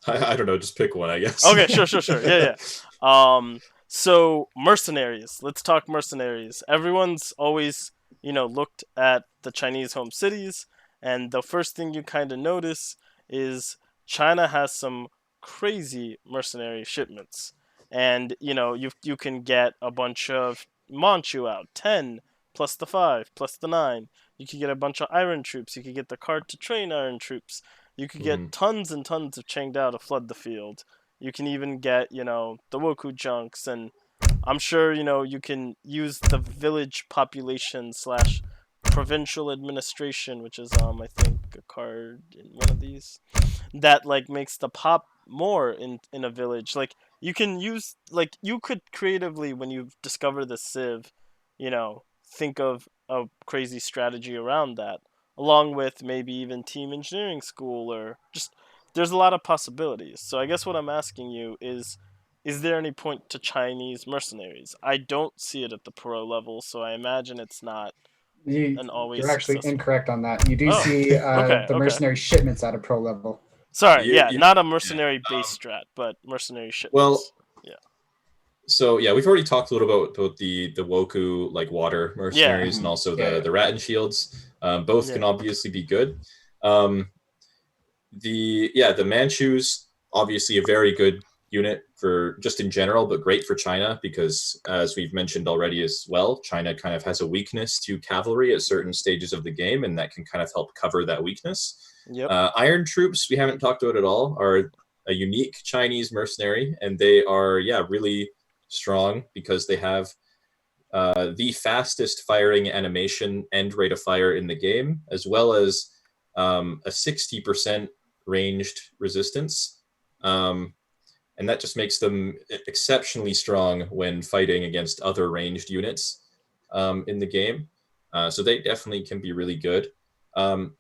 Speaker 2: I don't know, just pick one, I guess.
Speaker 1: Okay, sure, sure, sure. Yeah, yeah. So mercenaries. Let's talk mercenaries. Everyone's always, looked at the Chinese home cities, and the first thing you kind of notice is China has some crazy mercenary shipments, and you can get a bunch of Manchu out, 10 plus the 5 plus the 9. You could get a bunch of iron troops. You could get the cart to train iron troops. You could get
Speaker 2: Mhm.
Speaker 1: tons and tons of Chengdao to flood the field. You can even get, the Woku junks, and I'm sure, you can use the village population slash provincial administration, which is, I think, a card in one of these, that, like, makes the pop more in a village. Like, you can use, like, you could creatively, when you discover the Civ, think of a crazy strategy around that, along with maybe even team engineering school, or just there's a lot of possibilities. So I guess what I'm asking you is there any point to Chinese mercenaries? I don't see it at the pro level, so I imagine it's not
Speaker 3: You,
Speaker 1: an always
Speaker 3: you're actually
Speaker 1: successful.
Speaker 3: incorrect on that. You do
Speaker 1: Oh,
Speaker 3: see
Speaker 1: okay,
Speaker 3: the
Speaker 1: okay.
Speaker 3: mercenary shipments at a pro level.
Speaker 1: Sorry,
Speaker 2: You,
Speaker 1: yeah,
Speaker 2: you,
Speaker 1: not a
Speaker 2: yeah.
Speaker 1: mercenary base
Speaker 2: Um,
Speaker 1: strat, but mercenary
Speaker 2: well,
Speaker 1: shipments. Yeah.
Speaker 2: so yeah, we've already talked a little about the Woku like water
Speaker 1: Yeah.
Speaker 2: mercenaries and
Speaker 3: Hmm.
Speaker 2: also
Speaker 3: Yeah,
Speaker 2: the rattan shields. Both can
Speaker 1: Yeah.
Speaker 2: obviously be good. Um, the Manchus obviously a very good unit for just in general, but great for China because as we've mentioned already as well, China kind of has a weakness to cavalry at certain stages of the game, and that can kind of help cover that weakness.
Speaker 1: Yep.
Speaker 2: Iron troops we haven't talked about at all are a unique Chinese mercenary, and they are really strong because they have the fastest firing animation and rate of fire in the game, as well as a 60% ranged resistance. Um, and that just makes them exceptionally strong when fighting against other ranged units in the game. So they definitely can be really good. Um,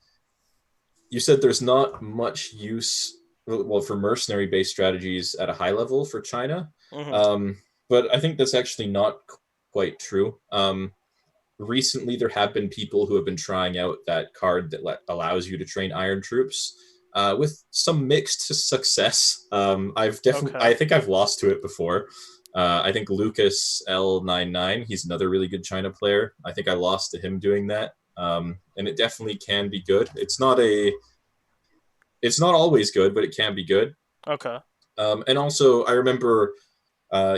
Speaker 2: you said there's not much use, well, for mercenary based strategies at a high level for China.
Speaker 1: Mhm.
Speaker 2: Um, but I think that's actually not quite true. Recently, there have been people who have been trying out that card that allows you to train iron troops with some mixed success.
Speaker 1: Okay.
Speaker 2: I think I've lost to it before. I think Lucas L99, he's another really good China player. I think I lost to him doing that. And it definitely can be good. It's not always good, but it can be good.
Speaker 1: Okay.
Speaker 2: And also, I remember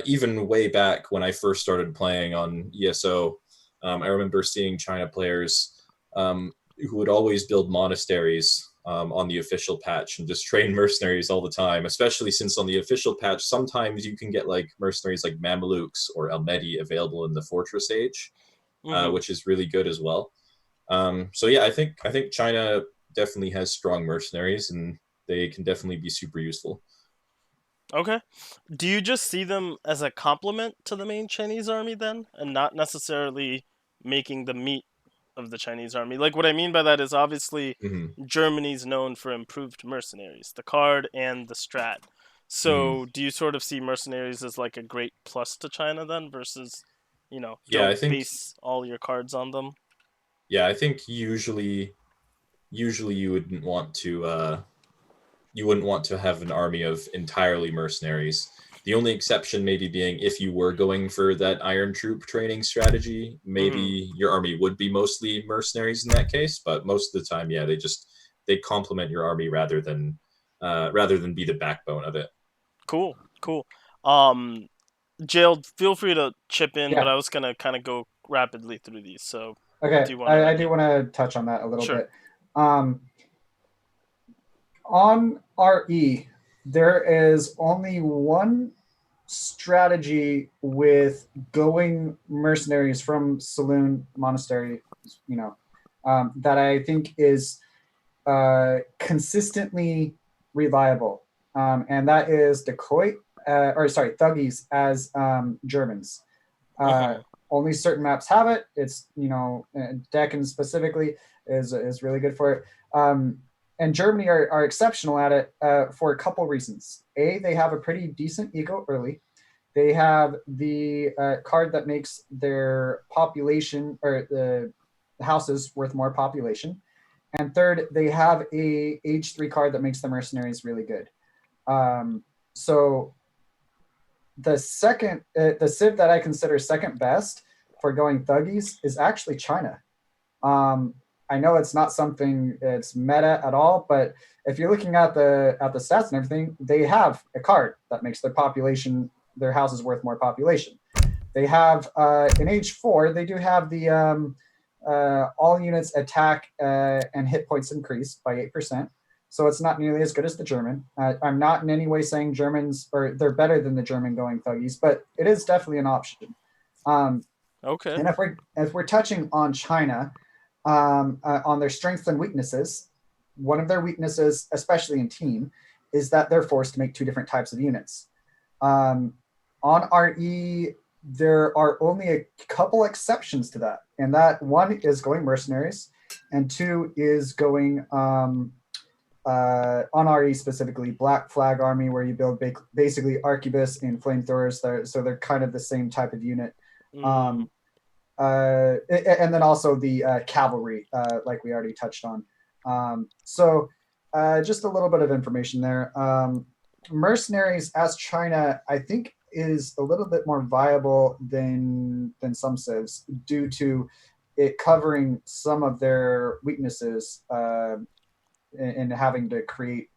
Speaker 2: even way back when I first started playing on ESO, I remember seeing China players who would always build monasteries on the official patch and just train mercenaries all the time, especially since on the official patch, sometimes you can get like mercenaries like Mamelukes or Almedi available in the Fortress Age,
Speaker 1: Mhm.
Speaker 2: which is really good as well. So yeah, I think China definitely has strong mercenaries and they can definitely be super useful.
Speaker 1: Okay. Do you just see them as a complement to the main Chinese army then, and not necessarily making the meat of the Chinese army? Like, what I mean by that is obviously
Speaker 2: Hmm.
Speaker 1: Germany's known for improved mercenaries, the card and the strat.
Speaker 2: Hmm.
Speaker 1: So, do you sort of see mercenaries as like a great plus to China then versus?
Speaker 2: Yeah, I
Speaker 1: don't
Speaker 2: think
Speaker 1: base all your cards on them.
Speaker 2: yeah, I think usually you wouldn't want to have an army of entirely mercenaries. The only exception maybe being if you were going for that iron troop training strategy,
Speaker 1: Hmm.
Speaker 2: maybe your army would be mostly mercenaries in that case. But most of the time, yeah, they complement your army rather than be the backbone of it.
Speaker 1: Cool, cool. Um, Jailed, feel free to chip in, but
Speaker 3: Yeah.
Speaker 1: I was gonna kind of go rapidly through these. So,
Speaker 3: Okay.
Speaker 1: do you want
Speaker 3: I
Speaker 1: to?
Speaker 3: do want to touch on that a little
Speaker 1: Sure.
Speaker 3: bit. Um, on RE, there is only one strategy with going mercenaries from Saloon Monastery, that I think is consistently reliable, and that is decoy, thuggies as Germans.
Speaker 1: Uh
Speaker 3: Uh,
Speaker 1: huh.
Speaker 3: Only certain maps have it. It's Decken specifically is really good for it. And Germany are exceptional at it for a couple reasons. A, they have a pretty decent eco early. They have the card that makes their population or the houses worth more population. And third, they have a H3 card that makes the mercenaries really good. So the civ that I consider second best for going thuggies is actually China. Um, I know it's not something it's meta at all, but if you're looking at the stats and everything, they have a card that makes their houses worth more population. They have in H4, they do have the all units attack and hit points increased by 8%. So it's not nearly as good as the German. I'm not in any way saying Germans or they're better than the German going thuggies, but it is definitely an option. Um,
Speaker 1: Okay.
Speaker 3: and if we're touching on China, on their strengths and weaknesses, one of their weaknesses, especially in team, is that they're forced to make two different types of units. Um, on RE, there are only a couple exceptions to that, and that one is going mercenaries, and two is going on RE specifically Black Flag Army, where you build basically arquebus and flamethrowers. So they're kind of the same type of unit.
Speaker 1: Mm,
Speaker 3: Um, and then also the cavalry, like we already touched on. Just a little bit of information there. Mercenaries as China, I think, is a little bit more viable than some civs due to it covering some of their weaknesses in having to create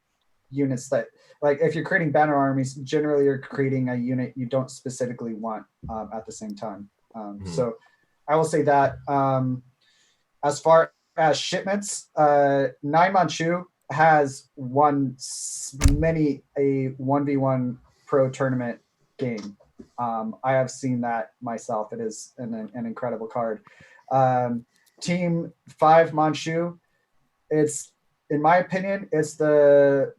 Speaker 3: units that, like, if you're creating banner armies, generally you're creating a unit you don't specifically want at the same time.
Speaker 2: Mhm.
Speaker 3: So I will say that as far as shipments, Nine Manchu has won many a 1v1 pro tournament game. I have seen that myself. It is an incredible card. Um, Team 5 Manchu, it's, in my opinion, it's the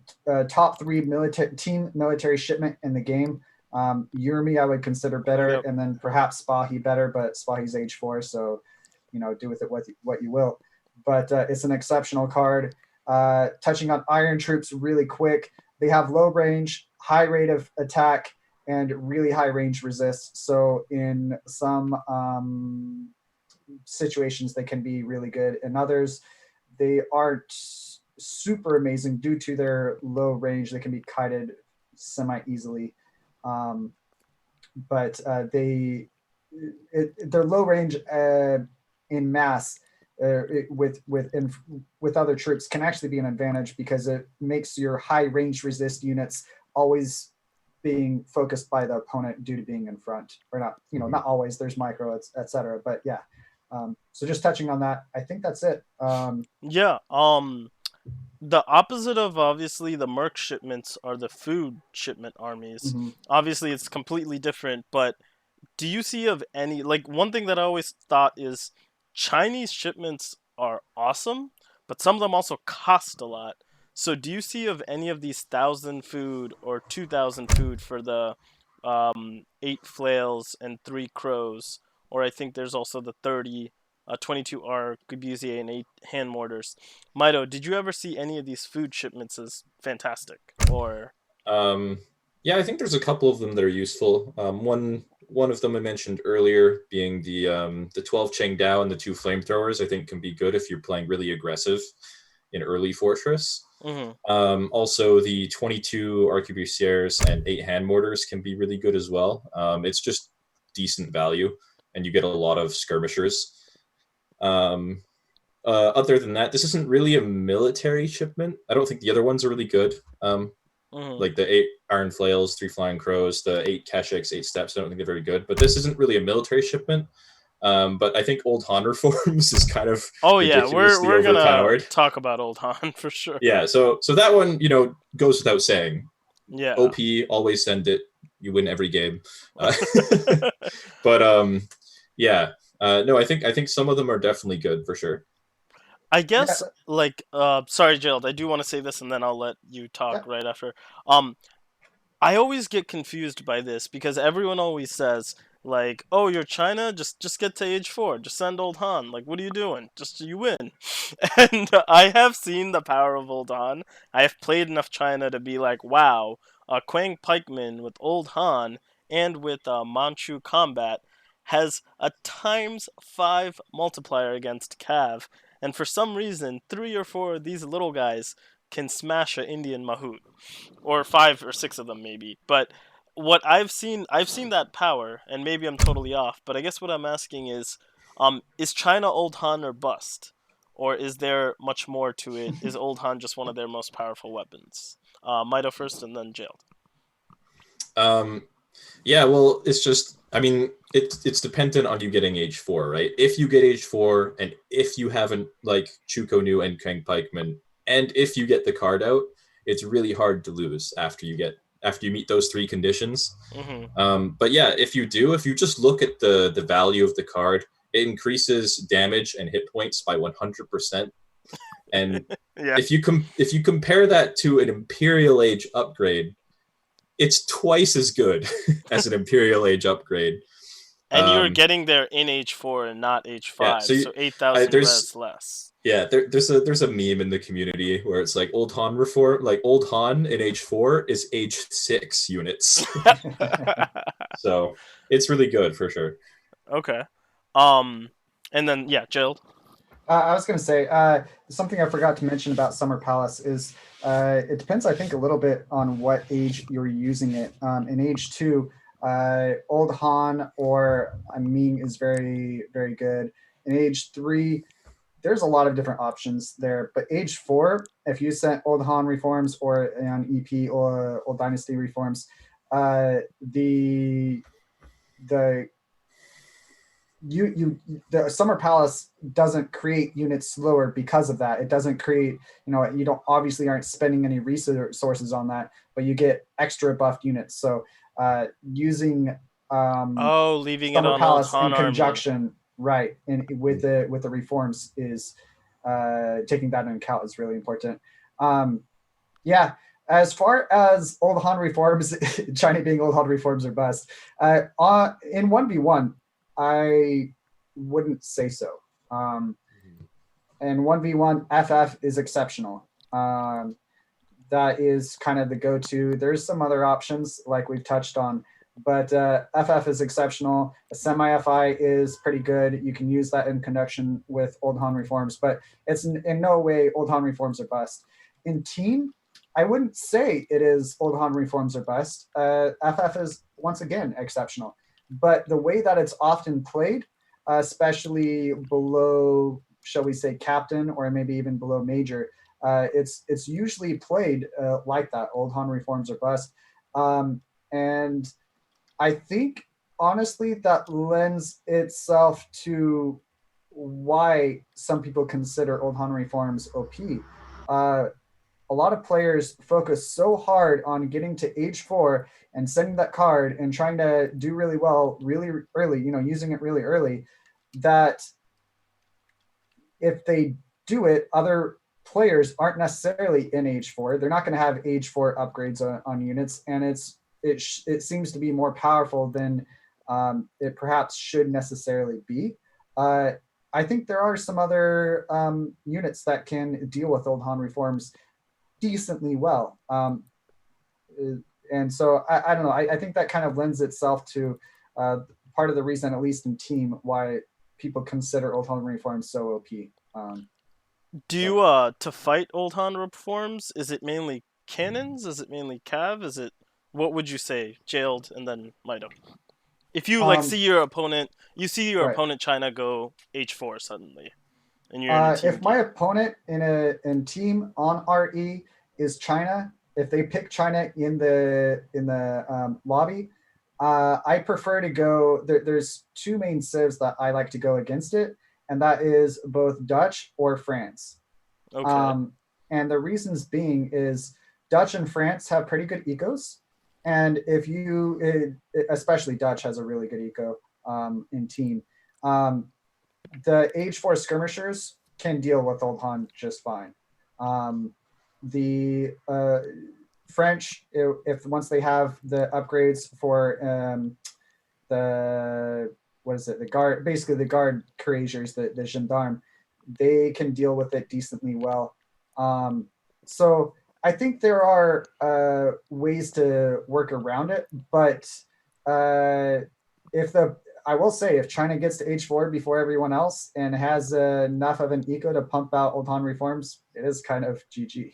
Speaker 3: top three military shipment in the game. Yurmi, I would consider better,
Speaker 1: yep.
Speaker 3: and then perhaps Spahi better, but Spahi's H4, so do with it what you will. But it's an exceptional card. Touching on Iron Troops really quick, they have low range, high rate of attack, and really high range resist. So in some situations, they can be really good. In others, they aren't super amazing due to their low range. They can be kited semi easily, um, but their low range in mass with other troops can actually be an advantage because it makes your high range resist units always being focused by the opponent due to being in front, or not.
Speaker 2: Mhm.
Speaker 3: Not always. There's micro, etc. But yeah. So just touching on that, I think that's it.
Speaker 1: Yeah. The opposite of obviously the merc shipments are the food shipment armies.
Speaker 3: Mhm.
Speaker 1: Obviously, it's completely different, but do you see of any, like, one thing that I always thought is Chinese shipments are awesome, but some of them also cost a lot. So do you see of any of these 1,000 food or 2,000 food for the 8 flails and 3 crows, or I think there's also the 30 22R Gubusier and 8 hand mortars. Mito, did you ever see any of these food shipments as fantastic? Or
Speaker 2: Um, yeah, I think there's a couple of them that are useful. one of them I mentioned earlier, being the 12 Cheng Dao and the 2 flamethrowers, I think can be good if you're playing really aggressive in early Fortress.
Speaker 1: Hmm.
Speaker 2: Also, the 22 arquebusiers and 8 hand mortars can be really good as well. It's just decent value, and you get a lot of skirmishers. Um, Other than that, this isn't really a military shipment. I don't think the other ones are really good.
Speaker 1: Hmm.
Speaker 2: Like the 8 iron flails, 3 flying crows, the 8 Keshiks, 8 steps. I don't think they're very good. But this isn't really a military shipment. But I think Old Han reforms is kind of
Speaker 1: Oh yeah,
Speaker 2: ridiculously
Speaker 1: we're gonna
Speaker 2: overpowered.
Speaker 1: talk about Old Han for sure.
Speaker 2: Yeah, so that one, goes without saying.
Speaker 1: Yeah.
Speaker 2: OP, always send it. You win every game. Uh, but yeah, no, I think some of them are definitely good for sure.
Speaker 1: I
Speaker 3: Yeah,
Speaker 1: guess like sorry, Gerald, I do want to say this and then I'll let you talk
Speaker 3: yeah.
Speaker 1: right after. Um I always get confused by this because everyone always says like, "Oh, you're China, just get to age 4. Just send Old Han. Like, what are you doing? Just you win." And I have seen the power of Old Han. I have played enough China to be like, "Wow, Quang Pikeman with Old Han and with Manchu Combat has a times 5 multiplier against Cav, and for some reason, 3 or 4 of these little guys can smash an Indian Mahout, or 5 or 6 of them maybe. But what I've seen that power, and maybe I'm totally off. But I guess what I'm asking is China Old Han or bust, or is there much more to it? Is Old Han just one of their most powerful weapons? Mito first, and then Jailed.
Speaker 2: Um, yeah, well, it's just, I mean, it's dependent on you getting age 4, right? If you get age 4, and if you haven't like Chuko Nu and Kang Pikeman, and if you get the card out, it's really hard to lose after you meet those 3 conditions.
Speaker 1: Hmm.
Speaker 2: But yeah, if you just look at the value of the card, it increases damage and hit points by 100%. And
Speaker 1: Yeah,
Speaker 2: if you compare that to an Imperial Age upgrade, it's twice as good as an Imperial Age upgrade.
Speaker 1: and you're
Speaker 2: Um,
Speaker 1: getting there in H4 and not
Speaker 2: yeah,
Speaker 1: H5, so
Speaker 2: I,
Speaker 1: 8,000
Speaker 2: there's
Speaker 1: res less.
Speaker 2: there's a meme in the community where it's like Old Han reform, like Old Han in H4 is H6 units. So it's really good for sure.
Speaker 1: Okay. Um, and then yeah, Jailed.
Speaker 3: I was going to say something I forgot to mention about Summer Palace is it depends, I think, a little bit on what age you're using it. In age 2, Old Han or Ming is very, very good. In age 3, there's a lot of different options there. But age 4, if you sent Old Han reforms or on EP or Old Dynasty reforms, the the the Summer Palace doesn't create units slower because of that. It doesn't create, you don't obviously aren't spending any resources on that, but you get extra buffed units. So using
Speaker 1: Oh, leaving it
Speaker 3: Summer
Speaker 1: on Old
Speaker 3: Palace in
Speaker 1: Han army.
Speaker 3: conjunction, right, and with the reforms is taking that into account is really important. Yeah, as far as Old Han reforms, China being Old Han reforms are bust. In 1v1, I wouldn't say so. And 1v1, FF is exceptional. That is kind of the go-to. There's some other options like we've touched on, but FF is exceptional. A semi-FI is pretty good. You can use that in conjunction with Old Han reforms, but it's in no way Old Han reforms are bust. In team, I wouldn't say it is Old Han reforms are bust. FF is once again exceptional, but the way that it's often played, especially below, shall we say, captain or maybe even below major, it's usually played like that. Old Han reforms are bust, and I think honestly that lends itself to why some people consider Old Han reforms OP. A lot of players focus so hard on getting to age 4 and sending that card and trying to do really well really early, using it really early, that if they do it, other players aren't necessarily in age 4. They're not going to have age 4 upgrades on units, and it seems to be more powerful than it perhaps should necessarily be. I think there are some other units that can deal with Old Han reforms decently well. And so I don't know. I think that kind of lends itself to part of the reason, at least in team, why people consider Old Han reforms so OP.
Speaker 1: Do
Speaker 3: So
Speaker 1: you to fight Old Han reforms? Is it mainly cannons? Is it mainly cav? Is it what would you say? Jailed and then Mito. If you like
Speaker 3: um,
Speaker 1: see your opponent, you see your
Speaker 3: right.
Speaker 1: opponent China go H4 suddenly, and you're in a team
Speaker 3: If my
Speaker 1: game.
Speaker 3: opponent in team on RE is China, if they pick China in the lobby, I prefer to go. There's two main civs that I like to go against it, and that is both Dutch or France.
Speaker 1: Okay.
Speaker 3: Um, and the reasons being is Dutch and France have pretty good ecos, and if you, especially Dutch has a really good eco in team. Um, the age 4 skirmishers can deal with Old Han just fine. The French, if once they have the upgrades for the what is it, the guard, basically the guard couragers, the gendarme, they can deal with it decently well. So I think there are ways to work around it, but if the I will say, if China gets to H4 before everyone else and has enough of an eco to pump out Old Han reforms, it is kind of GG.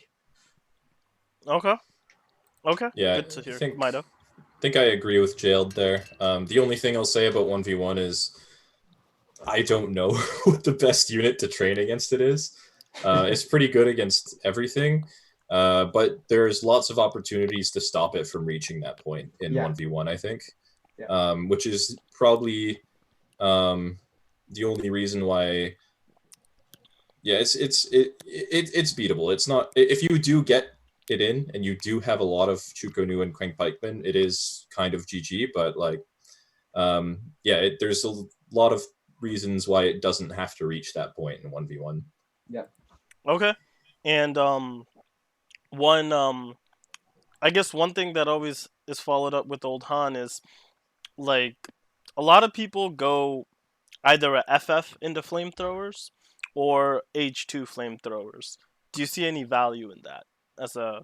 Speaker 1: Okay. Okay.
Speaker 2: Yeah,
Speaker 1: Good to
Speaker 2: I
Speaker 1: hear,
Speaker 2: think
Speaker 1: Mito.
Speaker 2: I agree with Jailed there. The only thing I'll say about 1v1 is I don't know what the best unit to train against it is. It's pretty good against everything, but there's lots of opportunities to stop it from reaching that point in
Speaker 3: Yeah.
Speaker 2: 1v1, I think,
Speaker 3: Yeah.
Speaker 2: which is probably the only reason why. Yeah, it's beatable. It's not, if you do get it in and you do have a lot of Chukonu and Quang Pikemen, it is kind of GG, but like yeah, there's a lot of reasons why it doesn't have to reach that point in 1v1.
Speaker 3: Yeah.
Speaker 1: Okay. And one I guess one thing that always is followed up with Old Han is like a lot of people go either a FF into flamethrowers or H2 flamethrowers. Do you see any value in that as a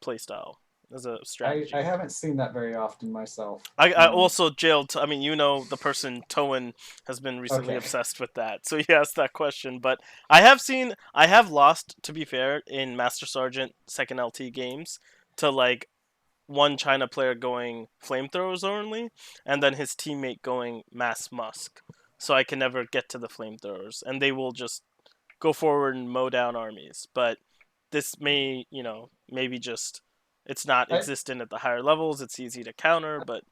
Speaker 1: playstyle, as a
Speaker 3: I
Speaker 1: strategy?
Speaker 3: haven't seen that very often myself.
Speaker 1: I also jailed. I mean, the person Towen has been recently
Speaker 3: Okay.
Speaker 1: obsessed with that, so he asked that question. But I have lost, to be fair, in Master Sergeant second LT games to like one China player going flamethrowers only, and then his teammate going mass musk. So I can never get to the flamethrowers, and they will just go forward and mow down armies. But this may, maybe just it's not
Speaker 3: I,
Speaker 1: existent at the higher levels. It's easy to counter, but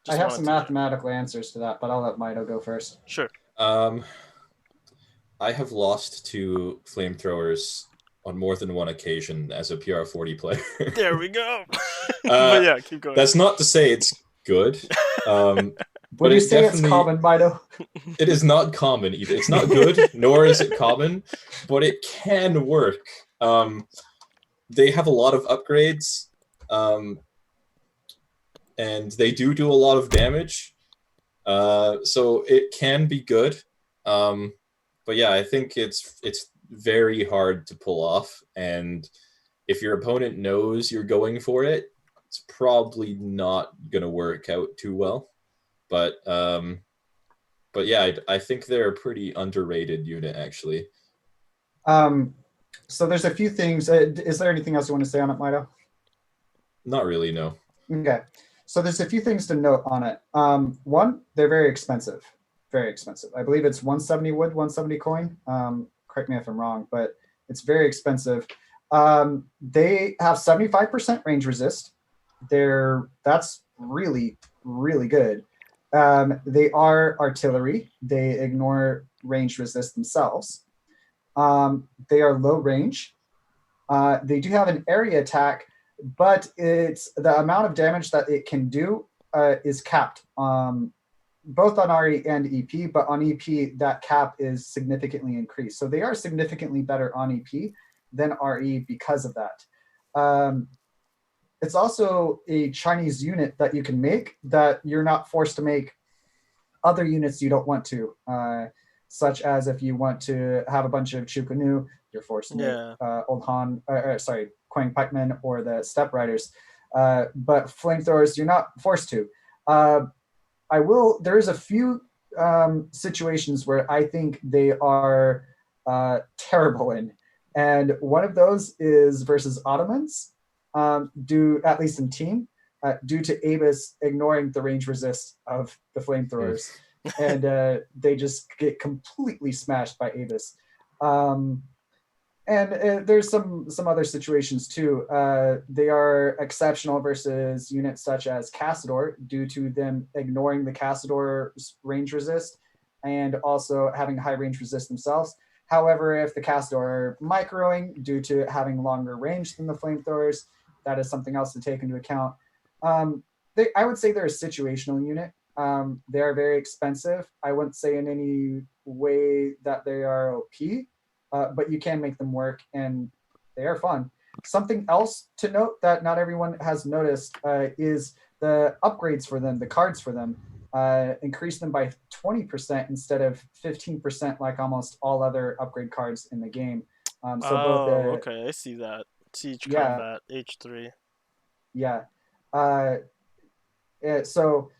Speaker 3: I
Speaker 1: just
Speaker 3: have
Speaker 1: wanted
Speaker 3: some
Speaker 1: to hear.
Speaker 3: mathematical answers to that, but I'll let Mito go first.
Speaker 1: Sure.
Speaker 2: Um, I have lost to flamethrowers on more than one occasion as a PR40 player.
Speaker 1: There we go. But
Speaker 2: uh,
Speaker 1: yeah, keep going.
Speaker 2: that's not to say it's good,
Speaker 3: Would
Speaker 2: but
Speaker 3: you
Speaker 2: it
Speaker 3: say it's
Speaker 2: definitely,
Speaker 3: common, Mito?
Speaker 2: it is not common either. It's not good, nor is it common, but it can work. They have a lot of upgrades, and they do a lot of damage. So it can be good. But yeah, I think it's very hard to pull off, and if your opponent knows you're going for it, it's probably not gonna work out too well. But yeah, I think they're a pretty underrated unit actually.
Speaker 3: Um, so there's a few things. Is there anything else you want to say on it, Mito?
Speaker 2: Not really, no.
Speaker 3: Okay. So there's a few things to note on it. One, they're very expensive. Very expensive. I believe it's 170 wood, 170 coin. Correct me if I'm wrong, but it's very expensive. They have 75% range resist. That's really, really good. They are artillery. They ignore range resist themselves. They are low range. They do have an area attack, but it's the amount of damage that it can do is capped, both on RE and EP. But on EP, that cap is significantly increased. So they are significantly better on EP than RE because of that. It's also a Chinese unit that you can make that you're not forced to make other units you don't want to. Such as if you want to have a bunch of Chukunu, you're forced to make
Speaker 1: Yeah.
Speaker 3: Old Han, Quang Pikemen or the Step Riders. But flamethrowers, you're not forced to. There is a few situations where I think they are terrible in, and one of those is versus Ottomans. Due at least in team, due to Avis ignoring the range resist of the flamethrowers, and they just get completely smashed by Avis. And there's some other situations too. They are exceptional versus units such as Cassador due to them ignoring the Cassador's range resist and also having high range resist themselves. However, if the Cassador are microing due to having longer range than the flamethrowers, that is something else to take into account. I would say they're a situational unit. They are very expensive. I wouldn't say in any way that they are OP, but you can make them work, and they are fun. Something else to note that not everyone has noticed is the upgrades for them, the cards for them. Increase them by 20% instead of 15% like almost all other upgrade cards in the game. So both
Speaker 1: Oh, okay, I see that. Siege
Speaker 3: yeah,
Speaker 1: combat H3.
Speaker 3: yeah. Uh, so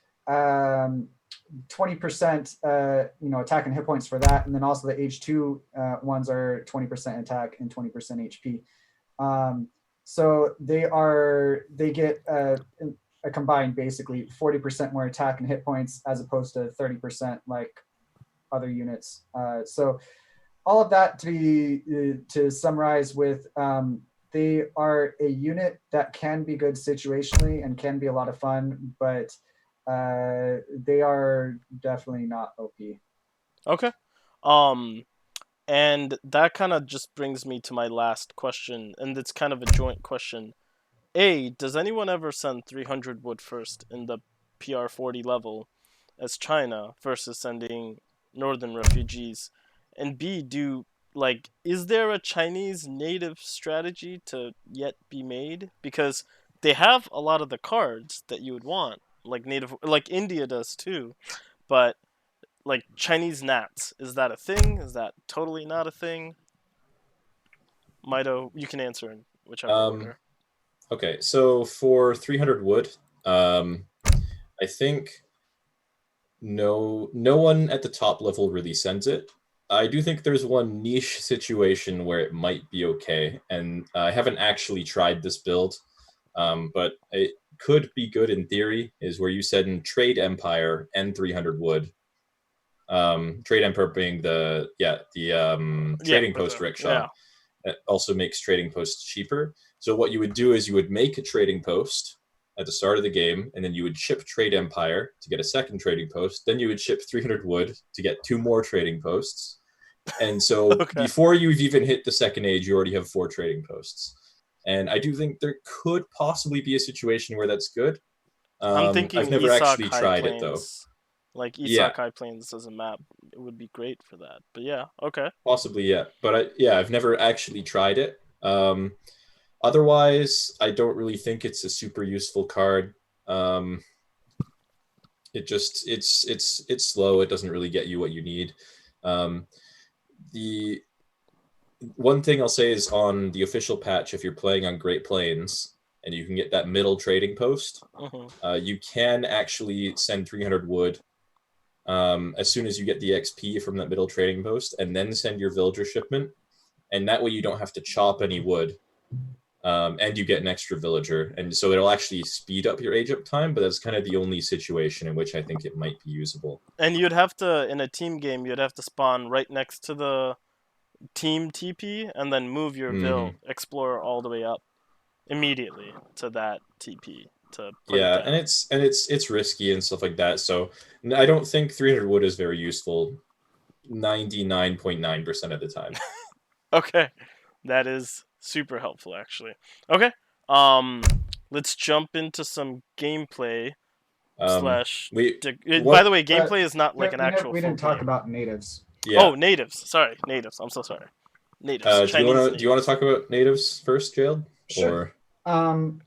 Speaker 3: 20% attack and hit points for that, and then also the H2 ones are 20% attack and 20% HP. So they get a combined basically 40% more attack and hit points as opposed to 30% like other units. So all of that to summarize with, they are a unit that can be good situationally and can be a lot of fun, but they are definitely not OP.
Speaker 1: Okay. Um, and that kind of just brings me to my last question, and it's kind of a joint question. A, does anyone ever send 300 wood first in the PR40 level as China versus sending northern refugees? And B, is there a Chinese native strategy to yet be made? Because they have a lot of the cards that you would want, like India does too, but like Chinese nats, is that a thing? Is that totally not a thing? Mito, you can answer in whichever
Speaker 2: Um,
Speaker 1: order.
Speaker 2: okay, so for 300 wood, um, I think no one at the top level really sends it. I do think there's one niche situation where it might be okay, and I haven't actually tried this build, but it could be good in theory. Is where you send Trade Empire and 300 wood. Trade Empire being the
Speaker 1: Yeah,
Speaker 2: trading post rickshaw.
Speaker 1: yeah.
Speaker 2: It also makes trading posts cheaper. So what you would do is you would make a trading post at the start of the game, and then you would ship Trade Empire to get a second trading post. Then you would ship 300 wood to get 2 more trading posts. And so
Speaker 1: Okay.
Speaker 2: before you've even hit the second age, you already have 4 trading posts. And I do think there could possibly be a situation where that's good.
Speaker 1: I'm thinking
Speaker 2: I've never
Speaker 1: Isak
Speaker 2: actually
Speaker 1: High
Speaker 2: tried it though.
Speaker 1: Plains. Like
Speaker 2: Yeah,
Speaker 1: Isak High Plains as a map, it would be great for that. But yeah, okay.
Speaker 2: possibly, yeah. But I've never actually tried it. Otherwise, I don't really think it's a super useful card. Um, it's slow. It doesn't really get you what you need. Um, the one thing I'll say is on the official patch, if you're playing on Great Plains and you can get that middle trading post,
Speaker 1: Hmm.
Speaker 2: you can actually send 300 wood as soon as you get the XP from that middle trading post, and then send your villager shipment. And that way you don't have to chop any wood, and you get an extra villager, and so it'll actually speed up your age up time. But that's kind of the only situation in which I think it might be usable.
Speaker 1: And you'd have to, in a team game, you'd have to spawn right next to the team TP and then move your
Speaker 2: Hmm.
Speaker 1: Explorer all the way up immediately to that TP to put it
Speaker 2: Yeah, and
Speaker 1: down.
Speaker 2: it's risky and stuff like that. So I don't think 300 wood is very useful 99.9% of the time.
Speaker 1: Okay. That is super helpful actually. Okay. Um let's jump into some gameplay
Speaker 2: Um,
Speaker 1: slash
Speaker 2: we
Speaker 1: by the
Speaker 2: what?
Speaker 1: way, gameplay is not like an actual
Speaker 3: We
Speaker 1: full
Speaker 3: didn't talk
Speaker 1: game.
Speaker 3: about natives.
Speaker 2: Yeah.
Speaker 1: Oh, natives. Sorry, natives. I'm so sorry. Natives. Chinese
Speaker 2: Do you want to
Speaker 1: natives.
Speaker 2: talk about natives first, Jailed?
Speaker 3: Sure.
Speaker 2: Or
Speaker 3: Um,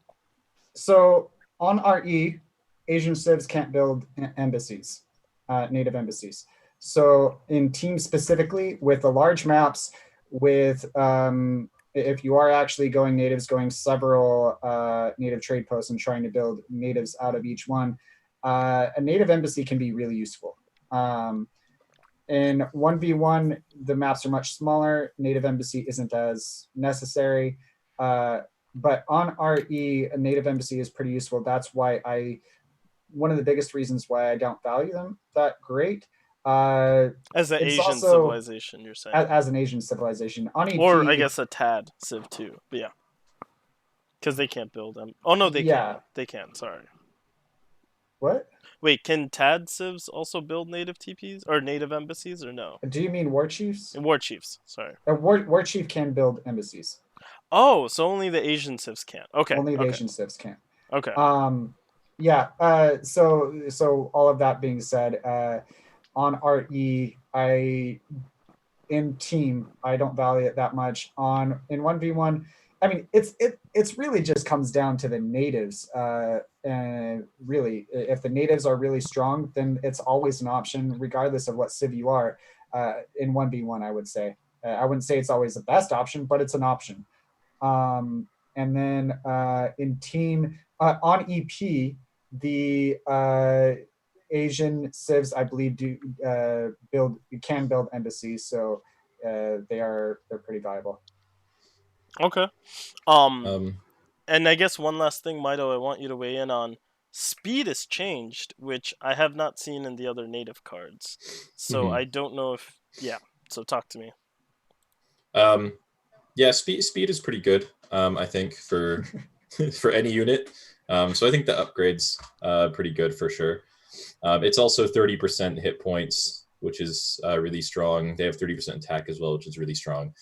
Speaker 3: so on RE, Asian civs can't build embassies, native embassies. So in teams specifically, with the large maps, with if you are actually going natives, going several native trade posts and trying to build natives out of each one, a native embassy can be really useful. In 1v1, the maps are much smaller. Native embassy isn't as necessary. But on RE, a native embassy is pretty useful. That's why one of the biggest reasons why I don't value them that great.
Speaker 1: As an
Speaker 3: It's
Speaker 1: Asian
Speaker 3: also
Speaker 1: civilization, you're saying,
Speaker 3: as an Asian civilization. On
Speaker 1: or I
Speaker 3: EP,
Speaker 1: guess a Tad Civ too. But yeah, because they can't build them. Oh no, they can.
Speaker 3: yeah.
Speaker 1: They can. Sorry.
Speaker 3: What?
Speaker 1: Wait, can Tad Civs also build native TPs or native embassies or no?
Speaker 3: Do you mean war chiefs?
Speaker 1: War chiefs. Sorry.
Speaker 3: A war chief can build embassies.
Speaker 1: Oh, so only the Asian civs can't. Okay.
Speaker 3: Only the
Speaker 1: Okay.
Speaker 3: Asian civs can.
Speaker 1: Okay.
Speaker 3: Yeah. So all of that being said, on RE, in team, I don't value it that much. In 1v1, I mean, it's really just comes down to the natives. And really, if the natives are really strong, then it's always an option, regardless of what civ you are. In 1v1, I would say. I wouldn't say it's always the best option, but it's an option. And then in team, on EP, the Asian civs, I believe, can build embassies, so they're pretty viable.
Speaker 1: Okay.
Speaker 2: Um,
Speaker 1: And I guess one last thing, Mito, I want you to weigh in on. Speed has changed, which I have not seen in the other native cards. So I don't know if yeah. So talk to me.
Speaker 2: Yeah, speed is pretty good. I think for for any unit. So I think the upgrade's pretty good for sure. It's also 30% hit points, which is really strong. They have 30% attack as well, which is really strong.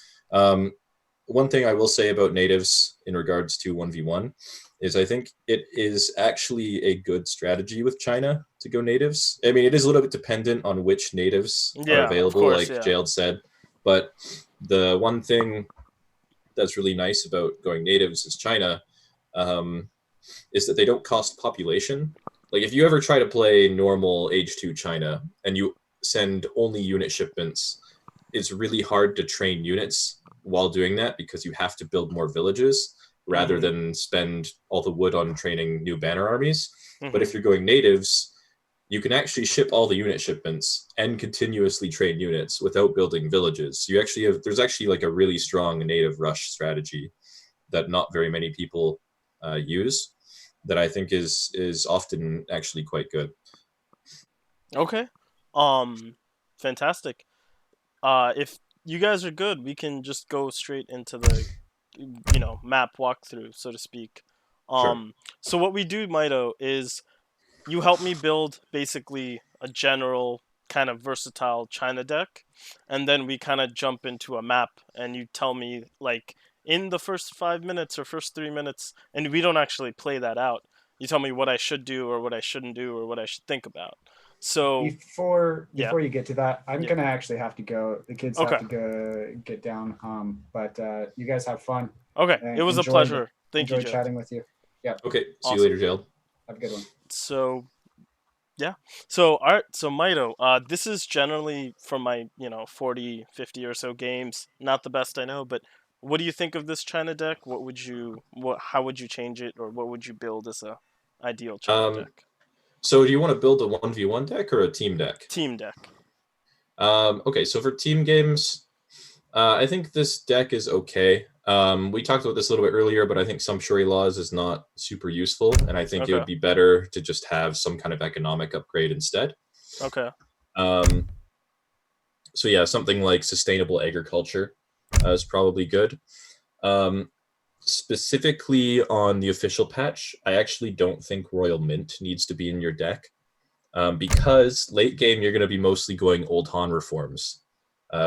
Speaker 2: One thing I will say about natives in regards to 1v1 is I think it is actually a good strategy with China to go natives. I mean, it is a little bit dependent on which natives are
Speaker 1: Yeah, of
Speaker 2: available,
Speaker 1: course,
Speaker 2: like
Speaker 1: yeah.
Speaker 2: Jailed said. But the one thing that's really nice about going natives is China, is that they don't cost population. Like if you ever try to play normal Age 2 China and you send only unit shipments, it's really hard to train units while doing that because you have to build more villages rather than spend all the wood on training new banner armies. But if you're going natives, you can actually ship all the unit shipments and continuously train units without building villages. So you actually have, there's actually like a really strong native rush strategy that not very many people use that I think is often actually quite good.
Speaker 1: Okay. Fantastic. If you guys are good, we can just go straight into the map walkthrough, so to speak.
Speaker 2: Sure.
Speaker 1: So what we do, Mito, is you help me build basically a general kind of versatile China deck, and then we kind of jump into a map, and you tell me like in the first 5 minutes or first 3 minutes, and we don't actually play that out. You tell me what I should do or what I shouldn't do or what I should think about. So
Speaker 3: Before
Speaker 1: yeah,
Speaker 3: you get to that, I'm
Speaker 1: yeah.
Speaker 3: gonna actually have to go. The kids
Speaker 1: Okay.
Speaker 3: have to go get down. But you guys have fun.
Speaker 1: Okay, it was a pleasure. Thank you,
Speaker 3: Enjoyed
Speaker 1: Joe.
Speaker 3: chatting with you. Yeah.
Speaker 2: Okay. See
Speaker 1: Awesome.
Speaker 2: you later, Jailed.
Speaker 3: Have a good one.
Speaker 1: So yeah. So art. So Mito. This is generally from my 40, 50 or so games. Not the best I know, but what do you think of this China deck? How would you change it, or what would you build as a ideal China deck?
Speaker 2: So do you want to build a 1v1 deck or a team deck?
Speaker 1: Team deck.
Speaker 2: Okay, so for team games, I think this deck is okay. We talked about this a little bit earlier, but I think sumptuary laws is not super useful, and I think it would be better to just have some kind of economic upgrade instead.
Speaker 1: Okay.
Speaker 2: So yeah, something like sustainable agriculture is probably good. Specifically on the official patch, I actually don't think Royal Mint needs to be in your deck, because late game you're going to be mostly going Old Han reforms,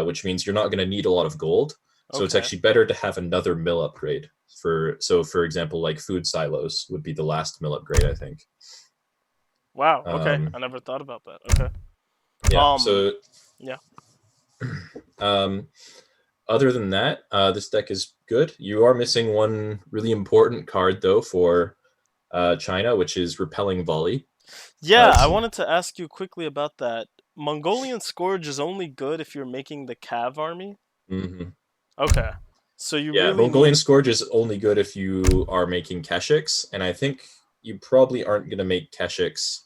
Speaker 2: which means you're not going to need a lot of gold. So it's actually better to have another mill upgrade. For example, like food silos would be the last mill upgrade, I think.
Speaker 1: Wow. Okay. I never thought about that. Okay.
Speaker 2: Yeah. So
Speaker 1: yeah.
Speaker 2: Other than that, this deck is good. You are missing one really important card though for China, which is Repelling Volley.
Speaker 1: Yeah, I wanted to ask you quickly about that. Mongolian Scourge is only good if you're making the Cav army?
Speaker 2: Mm-hmm.
Speaker 1: Okay. So you really
Speaker 2: Mongolian Scourge is only good if you are making Keshiks, and I think you probably aren't going to make Keshiks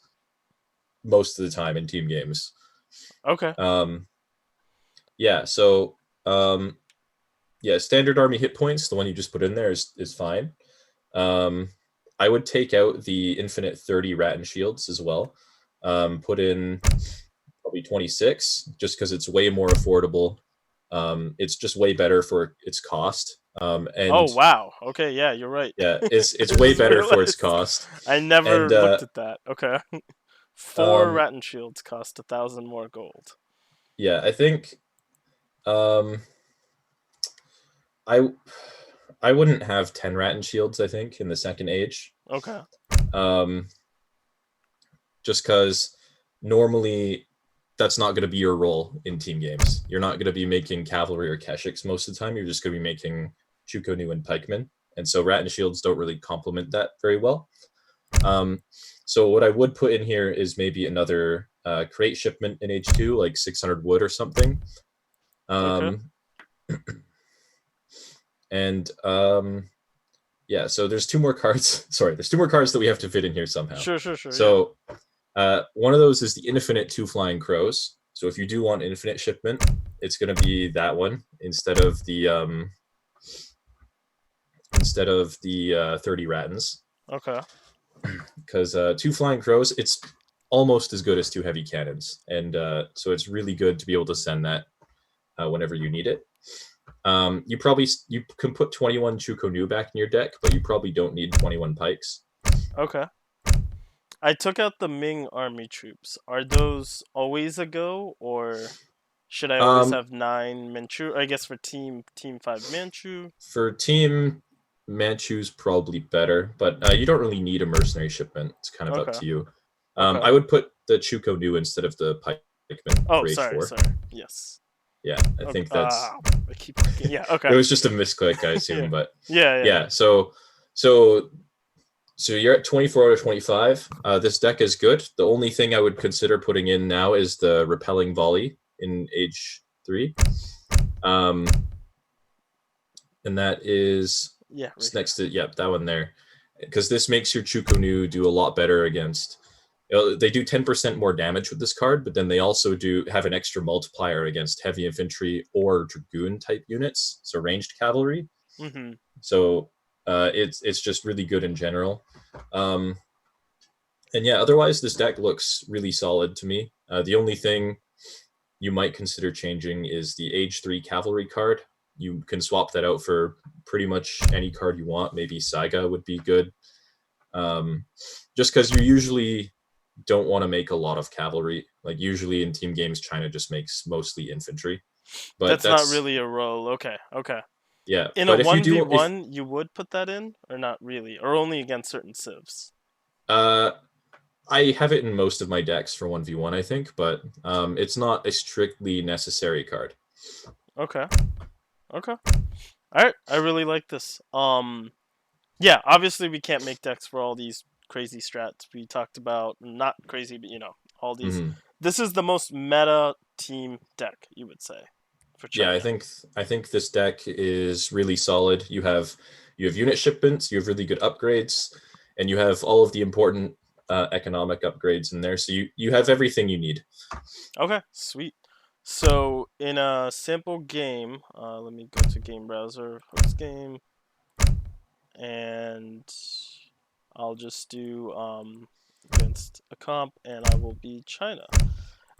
Speaker 2: most of the time in team games.
Speaker 1: Okay.
Speaker 2: Yeah, so yeah, standard army hit points, the one you just put in there is fine. I would take out the infinite 30 rattan shields as well. Put in probably 26, just because it's way more affordable. It's just way better for its cost.
Speaker 1: Oh
Speaker 2: And
Speaker 1: wow. Okay, yeah, you're right.
Speaker 2: yeah, it's
Speaker 1: I
Speaker 2: way
Speaker 1: just
Speaker 2: better for its
Speaker 1: realized
Speaker 2: cost.
Speaker 1: I
Speaker 2: And
Speaker 1: never looked at that. Okay. Four
Speaker 2: um,
Speaker 1: rattan shields cost 1,000 more gold.
Speaker 2: yeah, I think um, I I wouldn't have 10 rattan shields, I think, in the second age.
Speaker 1: Okay.
Speaker 2: Um, just because normally that's not going to be your role in team games. You're not going to be making cavalry or keshiks most of the time. You're just going to be making chukonu and pikemen. And so rattan shields don't really complement that very well. So what I would put in here is maybe another crate shipment in H2, like 600 wood or something.
Speaker 1: Okay.
Speaker 2: And yeah, so there's two more cards. Sorry, there's two more cards that we have to fit in here somehow.
Speaker 1: Sure. Yeah.
Speaker 2: So one of those is the infinite two flying crows. So if you do want infinite shipment, it's going to be that one instead of the 30 rattans.
Speaker 1: Okay.
Speaker 2: Because two flying crows, it's almost as good as two heavy cannons, and so it's really good to be able to send that whenever you need it. You can put 21 Chukonu back in your deck, but you probably don't need 21 pikes.
Speaker 1: Okay. I took out the Ming army troops. Are those always a go, or should I always have 9 Manchu? I guess for team 5 Manchu.
Speaker 2: For team, Manchu's probably better, but you don't really need a mercenary shipment. It's kind of up to you.
Speaker 1: Okay.
Speaker 2: I would put the Chukonu instead of the pikemen
Speaker 1: Oh,
Speaker 2: for H4.
Speaker 1: sorry. Yes.
Speaker 2: Yeah, I think that's.
Speaker 1: I keep looking. Yeah. Okay.
Speaker 2: It was just a misclick, I assume,
Speaker 1: Yeah.
Speaker 2: but
Speaker 1: Yeah.
Speaker 2: So you're at 24 out of 25. This deck is good. The only thing I would consider putting in now is the repelling volley in H3. And that is
Speaker 1: right
Speaker 2: next to that one there, because this makes your Chukonu do a lot better against. They do 10% more damage with this card, but then they also do have an extra multiplier against heavy infantry or dragoon type units, so ranged cavalry.
Speaker 1: Mm-hmm.
Speaker 2: So it's just really good in general. And yeah, otherwise this deck looks really solid to me. The only thing you might consider changing is the Age 3 cavalry card. You can swap that out for pretty much any card you want. Maybe Saiga would be good. Just because you usually don't want to make a lot of cavalry. Like usually in team games, China just makes mostly infantry. But
Speaker 1: that's not really a role. Okay.
Speaker 2: Yeah.
Speaker 1: In
Speaker 2: but
Speaker 1: a
Speaker 2: if
Speaker 1: 1v1, you would put that in, or not really, or only against certain civs.
Speaker 2: I have it in most of my decks for 1v1, I think, but it's not a strictly necessary card.
Speaker 1: Okay. All right. I really like this. Yeah, obviously we can't make decks for all these crazy strats we talked about. Not crazy, but all these.
Speaker 2: Mm-hmm.
Speaker 1: This is the most meta team deck, you would say, for China.
Speaker 2: Yeah, I think this deck is really solid. You have unit shipments, you have really good upgrades, and you have all of the important economic upgrades in there. So you have everything you need.
Speaker 1: Okay, sweet. So in a sample game, let me go to game browser, host game, and I'll just do against a comp, and I will be China.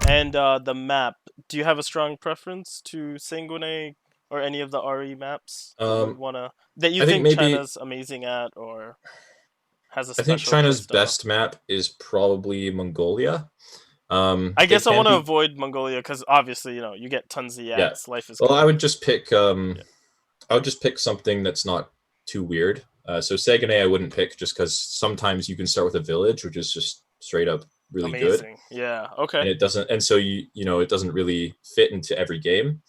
Speaker 1: And the map, do you have a strong preference to Sanguine or any of the RE maps that you think China's amazing at, or has a special?
Speaker 2: I think China's best map is probably Mongolia.
Speaker 1: I guess I want to avoid Mongolia because obviously you get tons of yaks.
Speaker 2: Yeah.
Speaker 1: Life is.
Speaker 2: Well, I would just pick I would just pick something that's not too weird. So Saguenay I wouldn't pick just because sometimes you can start with a village, which is just straight up really
Speaker 1: amazing.
Speaker 2: Good.
Speaker 1: Yeah. Okay.
Speaker 2: And it doesn't, and so it doesn't really fit into every game.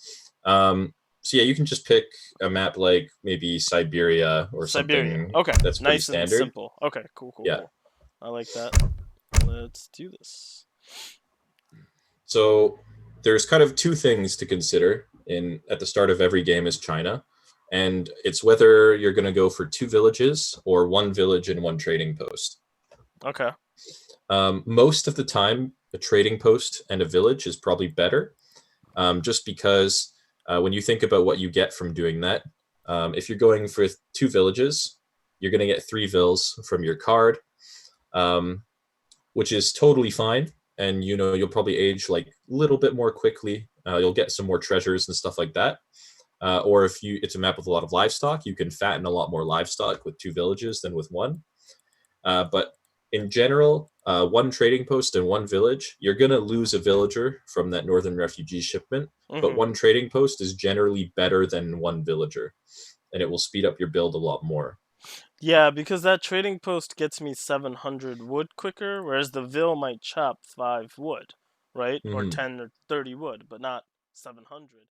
Speaker 2: So yeah, you can just pick a map like maybe Siberia or something.
Speaker 1: Okay.
Speaker 2: That's pretty
Speaker 1: nice
Speaker 2: standard.
Speaker 1: And simple. Okay. Cool.
Speaker 2: Yeah.
Speaker 1: Cool. I like that. Let's do this.
Speaker 2: So there's kind of two things to consider at the start of every game as China. And it's whether you're going to go for 2 villages or 1 village and 1 trading post.
Speaker 1: Okay.
Speaker 2: Most of the time, a trading post and a village is probably better, just because when you think about what you get from doing that, if you're going for 2 villages, you're going to get 3 vills from your card, um, which is totally fine. And you'll probably age like a little bit more quickly. You'll get some more treasures and stuff like that. Or if it's a map with a lot of livestock, you can fatten a lot more livestock with 2 villages than with one. But in general, 1 trading post and 1 village, you're going to lose a villager from that northern refugee shipment. But
Speaker 1: Hmm.
Speaker 2: 1 trading post is generally better than 1 villager, and it will speed up your build a lot more.
Speaker 1: Yeah, because that trading post gets me 700 wood quicker, whereas the Ville might chop 5 wood, right? Or
Speaker 2: Hmm.
Speaker 1: 10 or 30 wood, but not 700.